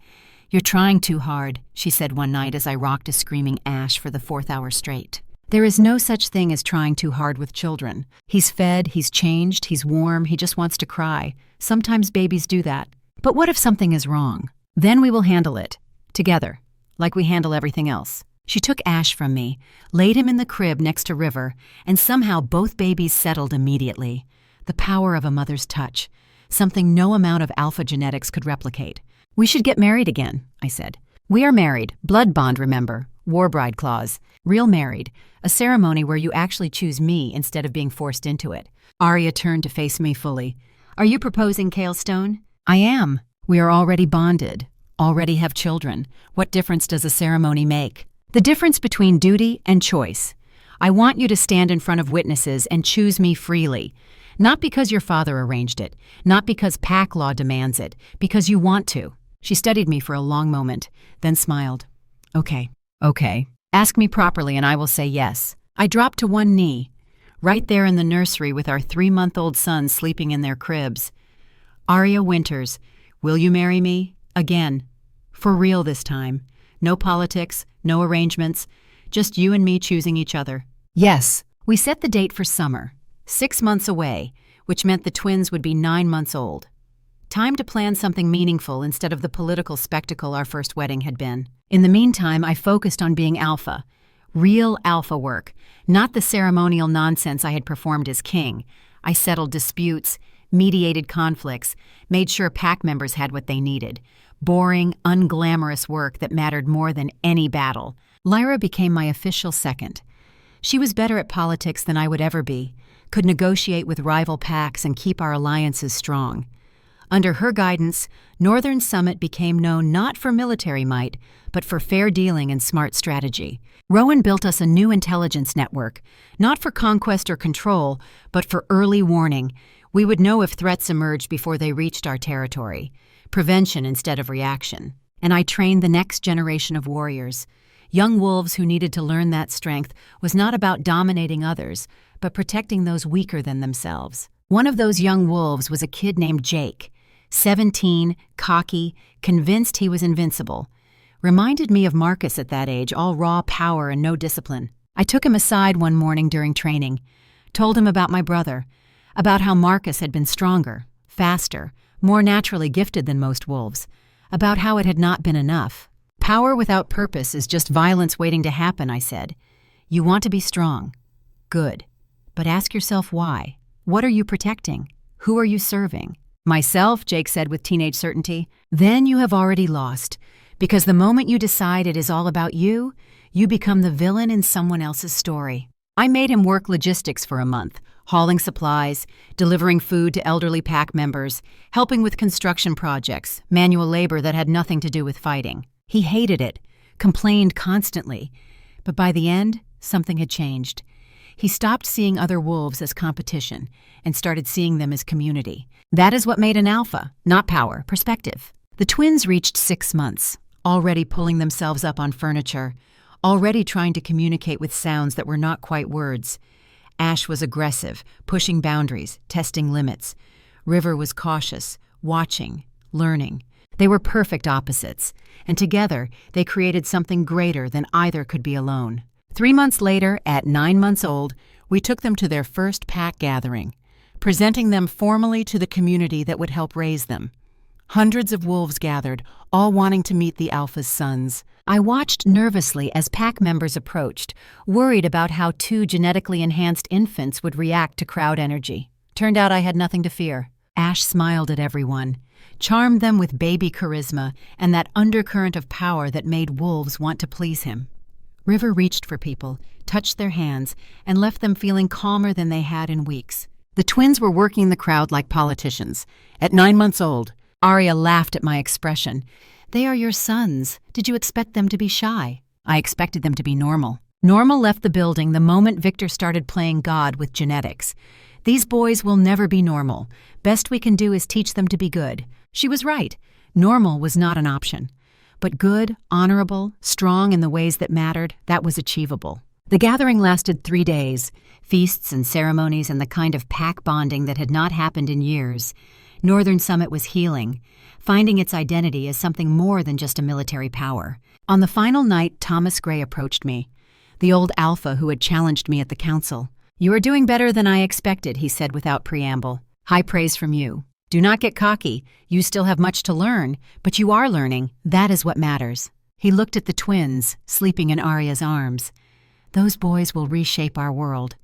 "You're trying too hard," she said one night as I rocked a screaming Ash for the 4th hour straight. There is no such thing as trying too hard with children. He's fed, he's changed, he's warm, he just wants to cry. Sometimes babies do that. But what if something is wrong? Then we will handle it. Together. Like we handle everything else. She took Ash from me, laid him in the crib next to River, and somehow both babies settled immediately. The power of a mother's touch. Something no amount of Alpha genetics could replicate. "We should get married again," I said. "We are married. Blood bond, remember. War bride clause. Real married. A ceremony where you actually choose me instead of being forced into it." Arya turned to face me fully. "Are you proposing, Kael Stone?" "I am. We are already bonded. Already have children. What difference does a ceremony make?" "The difference between duty and choice. I want you to stand in front of witnesses and choose me freely. Not because your father arranged it. Not because pack law demands it. Because you want to." She studied me for a long moment, then smiled. Okay. Ask me properly and I will say yes." I dropped to one knee, right there in the nursery with our 3-month-old sons sleeping in their cribs. "Arya Winters, will you marry me? Again. For real this time. No politics, no arrangements, just you and me choosing each other." "Yes." We set the date for summer, 6 months away, which meant the twins would be 9 months old. Time to plan something meaningful instead of the political spectacle our first wedding had been. In the meantime, I focused on being Alpha. Real Alpha work, not the ceremonial nonsense I had performed as king. I settled disputes, mediated conflicts, made sure pack members had what they needed. Boring, unglamorous work that mattered more than any battle. Lyra became my official second. She was better at politics than I would ever be, could negotiate with rival packs and keep our alliances strong. Under her guidance, Northern Summit became known not for military might, but for fair dealing and smart strategy. Rowan built us a new intelligence network, not for conquest or control, but for early warning. We would know if threats emerged before they reached our territory. Prevention instead of reaction. And I trained the next generation of warriors. Young wolves who needed to learn that strength was not about dominating others, but protecting those weaker than themselves. One of those young wolves was a kid named Jake. 17, cocky, convinced he was invincible. Reminded me of Marcus at that age, all raw power and no discipline. I took him aside one morning during training, told him about my brother, about how Marcus had been stronger, faster, more naturally gifted than most wolves, about how it had not been enough. Power without purpose is just violence waiting to happen, I said. You want to be strong. Good. But ask yourself why. What are you protecting? Who are you serving? Myself, Jake said with teenage certainty. Then you have already lost. Because the moment you decide it is all about you, you become the villain in someone else's story. I made him work logistics for a month, hauling supplies, delivering food to elderly pack members, helping with construction projects, manual labor that had nothing to do with fighting. He hated it, complained constantly. But by the end, something had changed. He stopped seeing other wolves as competition and started seeing them as community. That is what made an alpha, not power, perspective. The twins reached 6 months, already pulling themselves up on furniture, already trying to communicate with sounds that were not quite words. Ash was aggressive, pushing boundaries, testing limits. River was cautious, watching, learning. They were perfect opposites, and together they created something greater than either could be alone. 3 months later, at 9 months old, we took them to their first pack gathering, presenting them formally to the community that would help raise them. Hundreds of wolves gathered, all wanting to meet the alpha's sons. I watched nervously as pack members approached, worried about how 2 genetically enhanced infants would react to crowd energy. Turned out I had nothing to fear. Ash smiled at everyone, charmed them with baby charisma and that undercurrent of power that made wolves want to please him. River reached for people, touched their hands, and left them feeling calmer than they had in weeks. The twins were working the crowd like politicians. At 9 months old, Arya laughed at my expression. They are your sons. Did you expect them to be shy? I expected them to be normal. Normal left the building the moment Victor started playing God with genetics. These boys will never be normal. Best we can do is teach them to be good. She was right. Normal was not an option. But good, honorable, strong in the ways that mattered, that was achievable. The gathering lasted 3 days, feasts and ceremonies and the kind of pack bonding that had not happened in years. Northern Summit was healing, finding its identity as something more than just a military power. On the final night, Thomas Gray approached me, the old alpha who had challenged me at the council. You are doing better than I expected, he said without preamble. High praise from you. Do not get cocky. You still have much to learn, but you are learning. That is what matters. He looked at the twins, sleeping in Arya's arms. Those boys will reshape our world.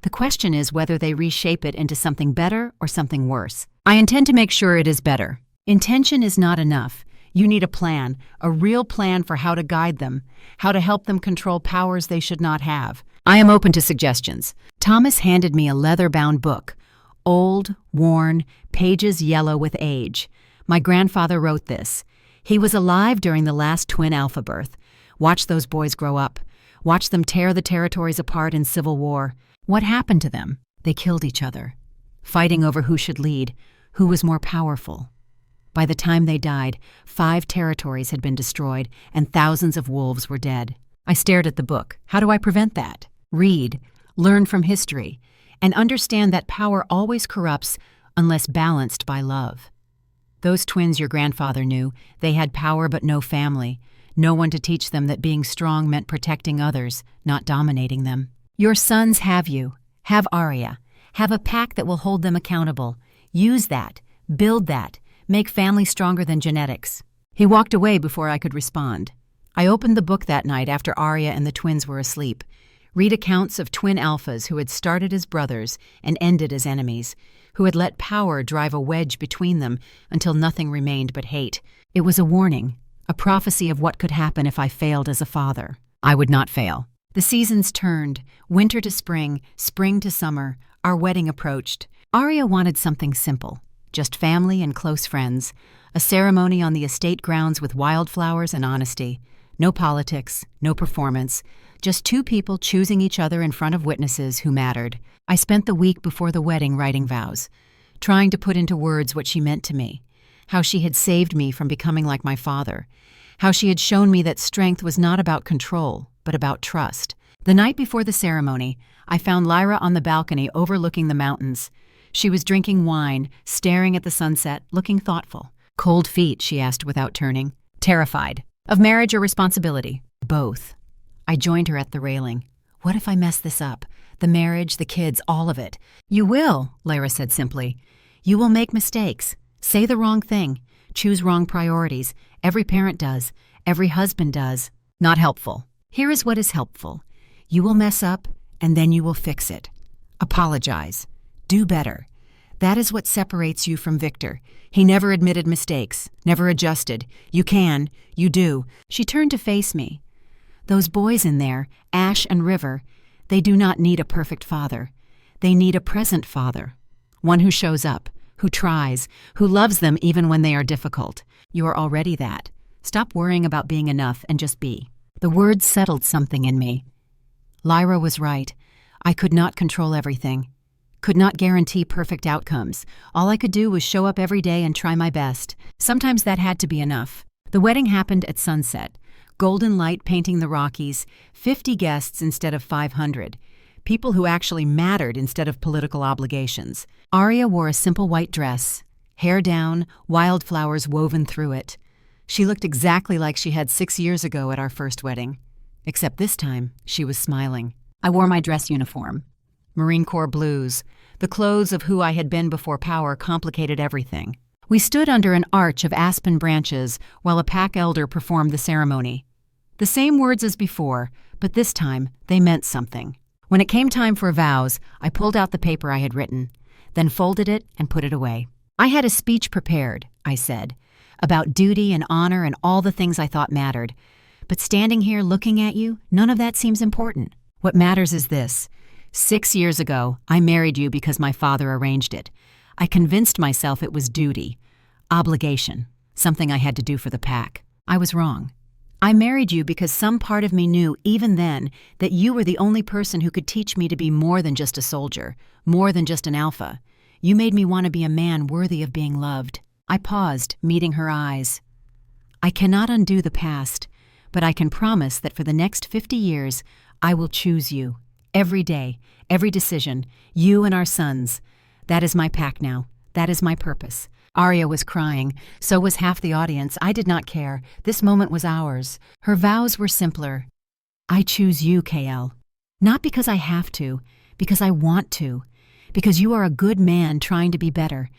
The question is whether they reshape it into something better or something worse. I intend to make sure it is better. Intention is not enough. You need a plan, a real plan for how to guide them, how to help them control powers they should not have. I am open to suggestions. Thomas handed me a leather-bound book, old, worn, pages yellow with age. My grandfather wrote this. He was alive during the last twin alpha birth. Watch those boys grow up. Watch them tear the territories apart in civil war. What happened to them? They killed each other, fighting over who should lead, who was more powerful. By the time they died, 5 territories had been destroyed and thousands of wolves were dead. I stared at the book. How do I prevent that? Read, learn from history, and understand that power always corrupts unless balanced by love. Those twins your grandfather knew, they had power but no family, no one to teach them that being strong meant protecting others, not dominating them. Your sons have you, have Arya, have a pack that will hold them accountable. Use that, build that, make family stronger than genetics. He walked away before I could respond. I opened the book that night after Arya and the twins were asleep. Read accounts of twin alphas who had started as brothers and ended as enemies, who had let power drive a wedge between them until nothing remained but hate. It was a warning, a prophecy of what could happen if I failed as a father. I would not fail. The seasons turned, winter to spring to summer. Our wedding approached. Arya wanted something simple, just family and close friends. A ceremony on the estate grounds with wildflowers and honesty. No politics, no performance, just two people choosing each other in front of witnesses who mattered. I spent the week before the wedding writing vows, trying to put into words what she meant to me, how she had saved me from becoming like my father, how she had shown me that strength was not about control, but about trust. The night before the ceremony, I found Lyra on the balcony overlooking the mountains. She was drinking wine, staring at the sunset, looking thoughtful. "Cold feet?" she asked without turning. "Terrified. Of marriage or responsibility?" "Both." I joined her at the railing. "What if I mess this up? The marriage, the kids, all of it." "You will," Lyra said simply. "You will make mistakes, say the wrong thing, choose wrong priorities. Every parent does. Every husband does." "Not helpful." "Here is what is helpful. You will mess up, and then you will fix it. Apologize. Do better. That is what separates you from Victor. He never admitted mistakes, never adjusted. You can. You do." She turned to face me. "Those boys in there, Ash and River, they do not need a perfect father. They need a present father. One who shows up, who tries, who loves them even when they are difficult. You are already that. Stop worrying about being enough and just be." The words settled something in me. Lyra was right. I could not control everything. Could not guarantee perfect outcomes. All I could do was show up every day and try my best. Sometimes that had to be enough. The wedding happened at sunset. Golden light painting the Rockies, 50 guests instead of 500. People who actually mattered instead of political obligations. Arya wore a simple white dress, hair down, wildflowers woven through it. She looked exactly like she had 6 years ago at our first wedding. Except this time, she was smiling. I wore my dress uniform. Marine Corps blues. The clothes of who I had been before power complicated everything. We stood under an arch of aspen branches while a pack elder performed the ceremony. The same words as before, but this time they meant something. When it came time for vows, I pulled out the paper I had written, then folded it and put it away. "I had a speech prepared," I said, "about duty and honor and all the things I thought mattered. But standing here looking at you, none of that seems important. What matters is this. 6 years ago, I married you because my father arranged it. I convinced myself it was duty, obligation, something I had to do for the pack. I was wrong. I married you because some part of me knew, even then, that you were the only person who could teach me to be more than just a soldier, more than just an alpha. You made me want to be a man worthy of being loved." I paused, meeting her eyes. "I cannot undo the past, but I can promise that for the next 50 years, I will choose you. Every day, every decision, you and our sons. That is my pack now. That is my purpose." Arya was crying. So was half the audience. I did not care. This moment was ours. Her vows were simpler. "I choose you, Kael. Not because I have to, because I want to. Because you are a good man trying to be better.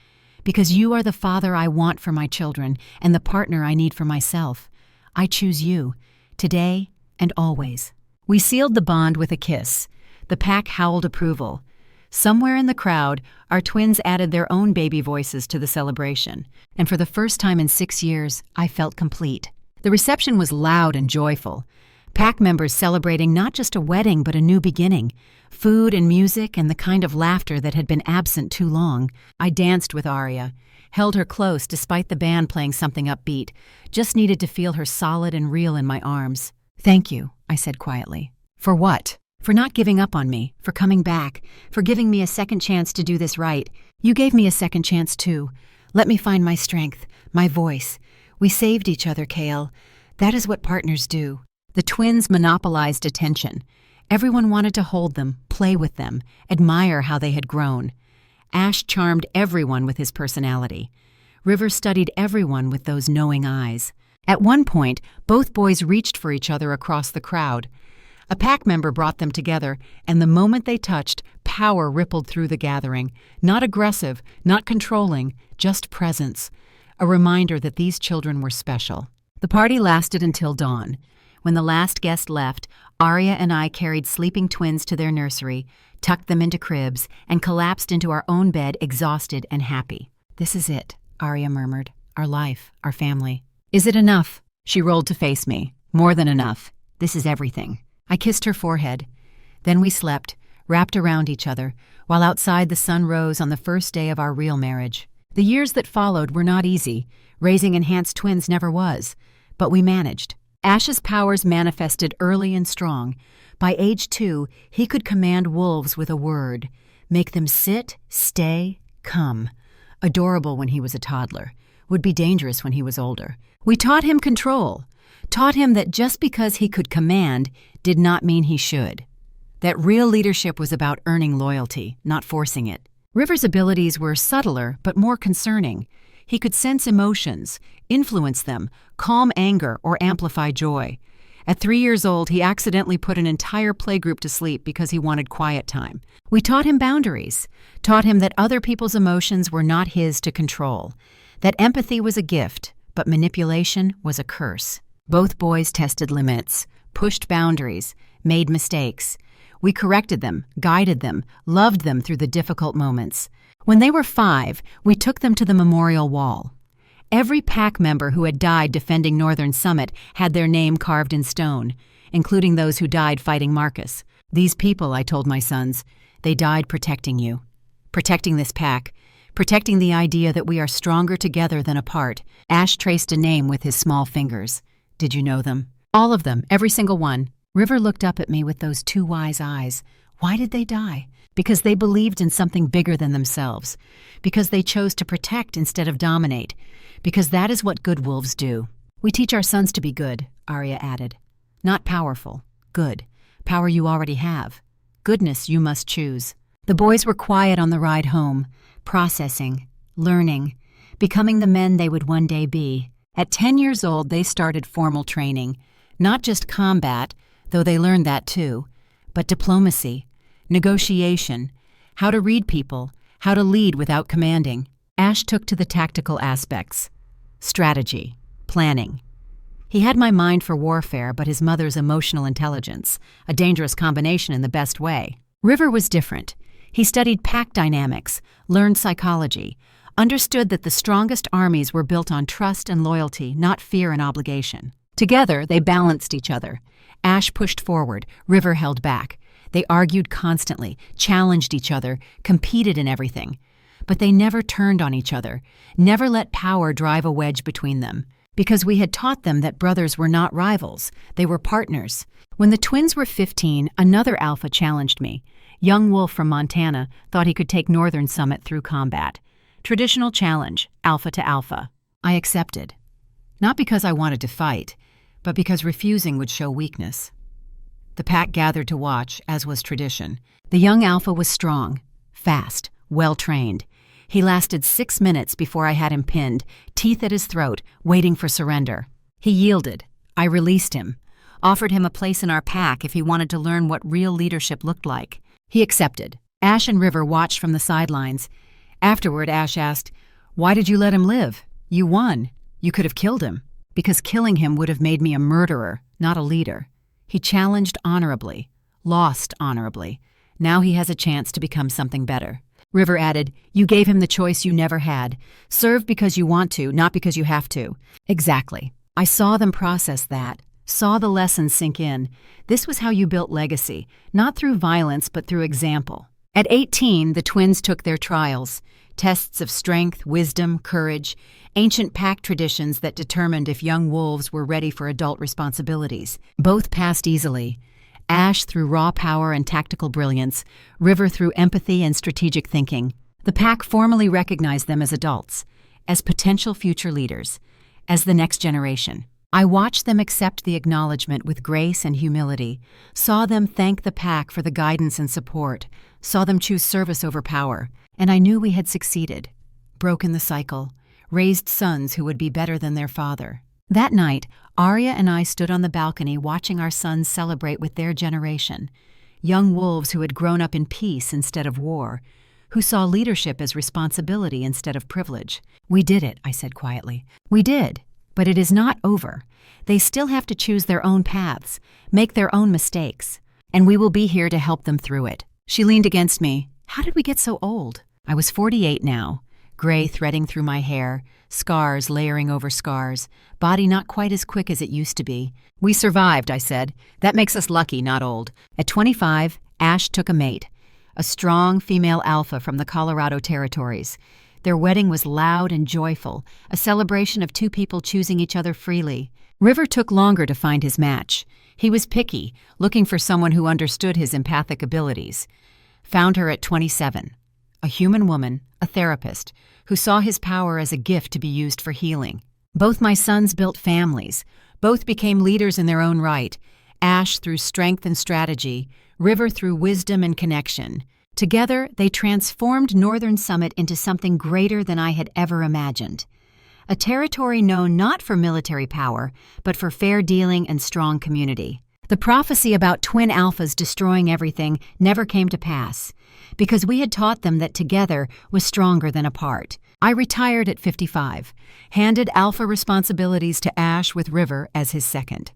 Because you are the father I want for my children and the partner I need for myself. I choose you, today and always." We sealed the bond with a kiss. The pack howled approval. Somewhere in the crowd, our twins added their own baby voices to the celebration, and for the first time in 6 years, I felt complete. The reception was loud and joyful. Pack members celebrating not just a wedding but a new beginning. Food and music and the kind of laughter that had been absent too long. I danced with Arya, held her close despite the band playing something upbeat, just needed to feel her solid and real in my arms. "Thank you," I said quietly. "For what?" "For not giving up on me, for coming back, for giving me a second chance to do this right. You gave me a second chance too. Let me find my strength, my voice. We saved each other, Kael. That is what partners do." The twins monopolized attention. Everyone wanted to hold them, play with them, admire how they had grown. Ash charmed everyone with his personality. River studied everyone with those knowing eyes. At one point, both boys reached for each other across the crowd. A pack member brought them together, and the moment they touched, power rippled through the gathering. Not aggressive, not controlling, just presence. A reminder that these children were special. The party lasted until dawn. When the last guest left, Arya and I carried sleeping twins to their nursery, tucked them into cribs, and collapsed into our own bed exhausted and happy. "This is it," Arya murmured. "Our life, our family." "Is it enough?" She rolled to face me. "More than enough. This is everything." I kissed her forehead. Then we slept, wrapped around each other, while outside the sun rose on the first day of our real marriage. The years that followed were not easy. Raising enhanced twins never was. But we managed. Ash's powers manifested early and strong. By age 2, he could command wolves with a word, make them sit, stay, come. Adorable when he was a toddler, would be dangerous when he was older. We taught him control, taught him that just because he could command did not mean he should. That real leadership was about earning loyalty, not forcing it. River's abilities were subtler but more concerning. He could sense emotions, influence them, calm anger, or amplify joy. At 3 years old, he accidentally put an entire playgroup to sleep because he wanted quiet time. We taught him boundaries, taught him that other people's emotions were not his to control, that empathy was a gift, but manipulation was a curse. Both boys tested limits, pushed boundaries, made mistakes. We corrected them, guided them, loved them through the difficult moments. When they were 5, we took them to the memorial wall. Every pack member who had died defending Northern Summit had their name carved in stone, including those who died fighting Marcus. These people, I told my sons, they died protecting you. Protecting this pack. Protecting the idea that we are stronger together than apart. Ash traced a name with his small fingers. Did you know them? All of them, every single one. River looked up at me with those 2 wise eyes. Why did they die? Because they believed in something bigger than themselves. Because they chose to protect instead of dominate. Because that is what good wolves do. We teach our sons to be good, Arya added. Not powerful. Good. Power you already have. Goodness you must choose. The boys were quiet on the ride home, processing, learning, becoming the men they would one day be. At 10 years old, they started formal training. Not just combat, though they learned that too, but diplomacy, negotiation, how to read people, how to lead without commanding. Ash took to the tactical aspects. Strategy, planning. He had my mind for warfare, but his mother's emotional intelligence, a dangerous combination in the best way. River was different. He studied pack dynamics, learned psychology, understood that the strongest armies were built on trust and loyalty, not fear and obligation. Together, they balanced each other. Ash pushed forward, River held back. They argued constantly, challenged each other, competed in everything. But they never turned on each other, never let power drive a wedge between them. Because we had taught them that brothers were not rivals, they were partners. When the twins were 15, another alpha challenged me. Young Wolf from Montana thought he could take Northern Summit through combat. Traditional challenge, alpha to alpha. I accepted. Not because I wanted to fight, but because refusing would show weakness. The pack gathered to watch, as was tradition. The young alpha was strong, fast, well-trained. He lasted 6 minutes before I had him pinned, teeth at his throat, waiting for surrender. He yielded. I released him, offered him a place in our pack if he wanted to learn what real leadership looked like. He accepted. Ash and River watched from the sidelines. Afterward, Ash asked, "Why did you let him live? You won. You could have killed him." Because killing him would have made me a murderer, not a leader. He challenged honorably, lost honorably. Now he has a chance to become something better. River added, "You gave him the choice you never had. Serve because you want to, not because you have to." Exactly. I saw them process that, saw the lessons sink in. This was how you built legacy, not through violence but through example. At 18, the twins took their trials, tests of strength, wisdom, courage, ancient pack traditions that determined if young wolves were ready for adult responsibilities. Both passed easily. Ash through raw power and tactical brilliance, River through empathy and strategic thinking. The pack formally recognized them as adults, as potential future leaders, as the next generation. I watched them accept the acknowledgement with grace and humility, saw them thank the pack for the guidance and support, saw them choose service over power, and I knew we had succeeded, broken the cycle, raised sons who would be better than their father. That night, Arya and I stood on the balcony watching our sons celebrate with their generation, young wolves who had grown up in peace instead of war, who saw leadership as responsibility instead of privilege. "We did it," I said quietly. "We did. But it is not over. They still have to choose their own paths, make their own mistakes, and we will be here to help them through it." She leaned against me. How did we get so old? I was 48 now, gray threading through my hair, scars layering over scars, body not quite as quick as it used to be. "We survived," I said. "That makes us lucky, not old." At 25, Ash took a mate, a strong female alpha from the Colorado territories. Their wedding was loud and joyful, a celebration of two people choosing each other freely. River took longer to find his match. He was picky, looking for someone who understood his empathic abilities. Found her at 27, a human woman, a therapist, who saw his power as a gift to be used for healing. Both my sons built families. Both became leaders in their own right. Ash through strength and strategy, River through wisdom and connection. Together, they transformed Northern Summit into something greater than I had ever imagined. A territory known not for military power, but for fair dealing and strong community. The prophecy about twin alphas destroying everything never came to pass, because we had taught them that together was stronger than apart. I retired at 55, handed alpha responsibilities to Ash with River as his second.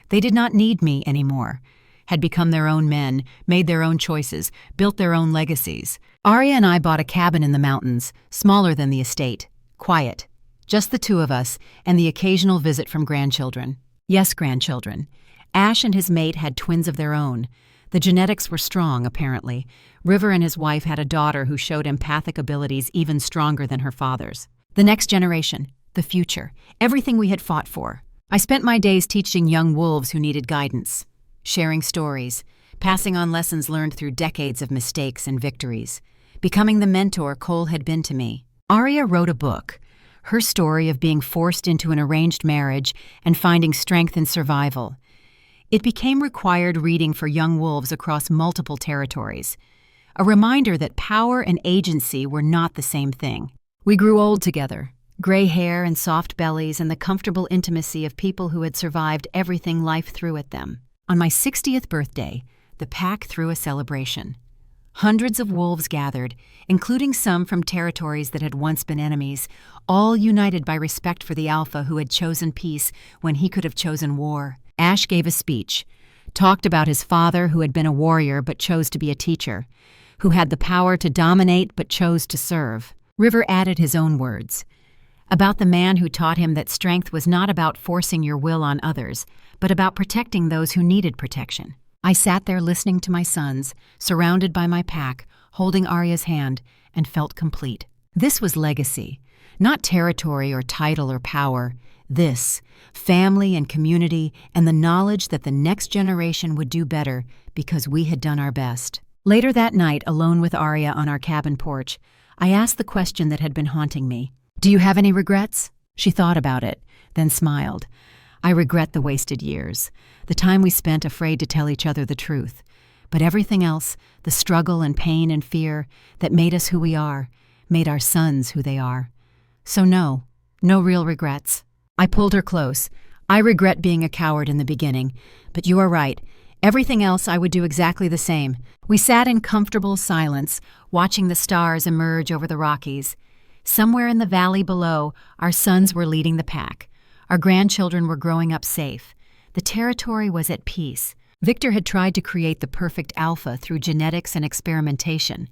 They did not need me anymore, had become their own men, made their own choices, built their own legacies. Arya and I bought a cabin in the mountains, smaller than the estate, quiet. Just the two of us, and the occasional visit from grandchildren. Yes, grandchildren. Ash and his mate had twins of their own. The genetics were strong, apparently. River and his wife had a daughter who showed empathic abilities even stronger than her father's. The next generation, the future, everything we had fought for. I spent my days teaching young wolves who needed guidance, sharing stories, passing on lessons learned through decades of mistakes and victories, becoming the mentor Cole had been to me. Arya wrote a book, her story of being forced into an arranged marriage and finding strength in survival. It became required reading for young wolves across multiple territories, a reminder that power and agency were not the same thing. We grew old together, gray hair and soft bellies and the comfortable intimacy of people who had survived everything life threw at them. On my 60th birthday, the pack threw a celebration. Hundreds of wolves gathered, including some from territories that had once been enemies, all united by respect for the alpha who had chosen peace when he could have chosen war. Ash gave a speech, talked about his father who had been a warrior but chose to be a teacher, who had the power to dominate but chose to serve. River added his own words, about the man who taught him that strength was not about forcing your will on others, but about protecting those who needed protection. I sat there listening to my sons, surrounded by my pack, holding Arya's hand, and felt complete. This was legacy, not territory or title or power. This, family and community, and the knowledge that the next generation would do better because we had done our best. Later that night, alone with Arya on our cabin porch, I asked the question that had been haunting me. Do you have any regrets? She thought about it, then smiled. I regret the wasted years, the time we spent afraid to tell each other the truth. But everything else, the struggle and pain and fear that made us who we are, made our sons who they are. So no real regrets. I pulled her close. I regret being a coward in the beginning, but you are right. Everything else I would do exactly the same. We sat in comfortable silence, watching the stars emerge over the Rockies. Somewhere in the valley below, our sons were leading the pack. Our grandchildren were growing up safe. The territory was at peace. Victor had tried to create the perfect alpha through genetics and experimentation.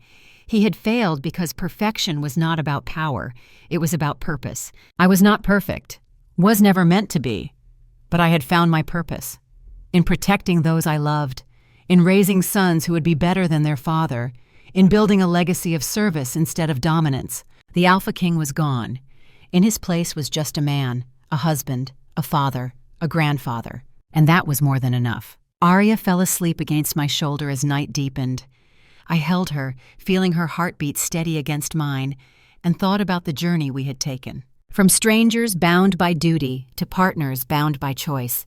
He had failed because perfection was not about power. It was about purpose. I was not perfect. Was never meant to be. But I had found my purpose. In protecting those I loved. In raising sons who would be better than their father. In building a legacy of service instead of dominance. The Alpha King was gone. In his place was just a man, a husband, a father, a grandfather. And that was more than enough. Arya fell asleep against my shoulder as night deepened. I held her, feeling her heartbeat steady against mine, and thought about the journey we had taken. From strangers bound by duty to partners bound by choice.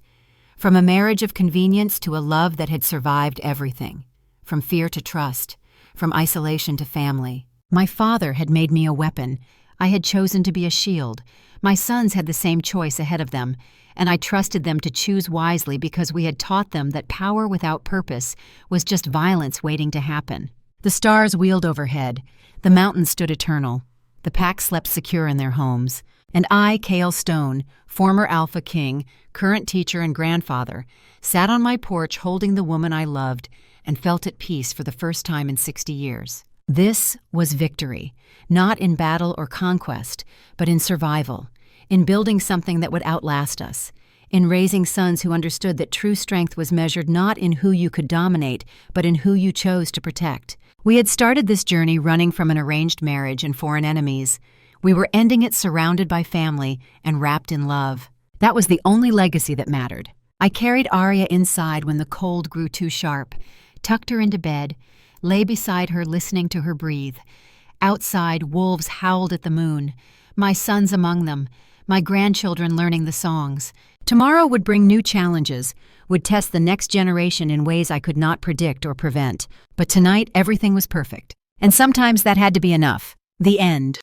From a marriage of convenience to a love that had survived everything. From fear to trust. From isolation to family. My father had made me a weapon. I had chosen to be a shield. My sons had the same choice ahead of them, and I trusted them to choose wisely because we had taught them that power without purpose was just violence waiting to happen. The stars wheeled overhead. The mountains stood eternal. The pack slept secure in their homes. And I, Kael Stone, former Alpha King, current teacher and grandfather, sat on my porch holding the woman I loved and felt at peace for the first time in 60 years. This was victory, not in battle or conquest, but in survival, in building something that would outlast us, in raising sons who understood that true strength was measured not in who you could dominate, but in who you chose to protect. We had started this journey running from an arranged marriage and foreign enemies. We were ending it surrounded by family and wrapped in love. That was the only legacy that mattered. I carried Arya inside when the cold grew too sharp, tucked her into bed, lay beside her listening to her breathe. Outside, wolves howled at the moon, my sons among them, my grandchildren learning the songs. Tomorrow would bring new challenges, would test the next generation in ways I could not predict or prevent. But tonight, everything was perfect. And sometimes that had to be enough. The end.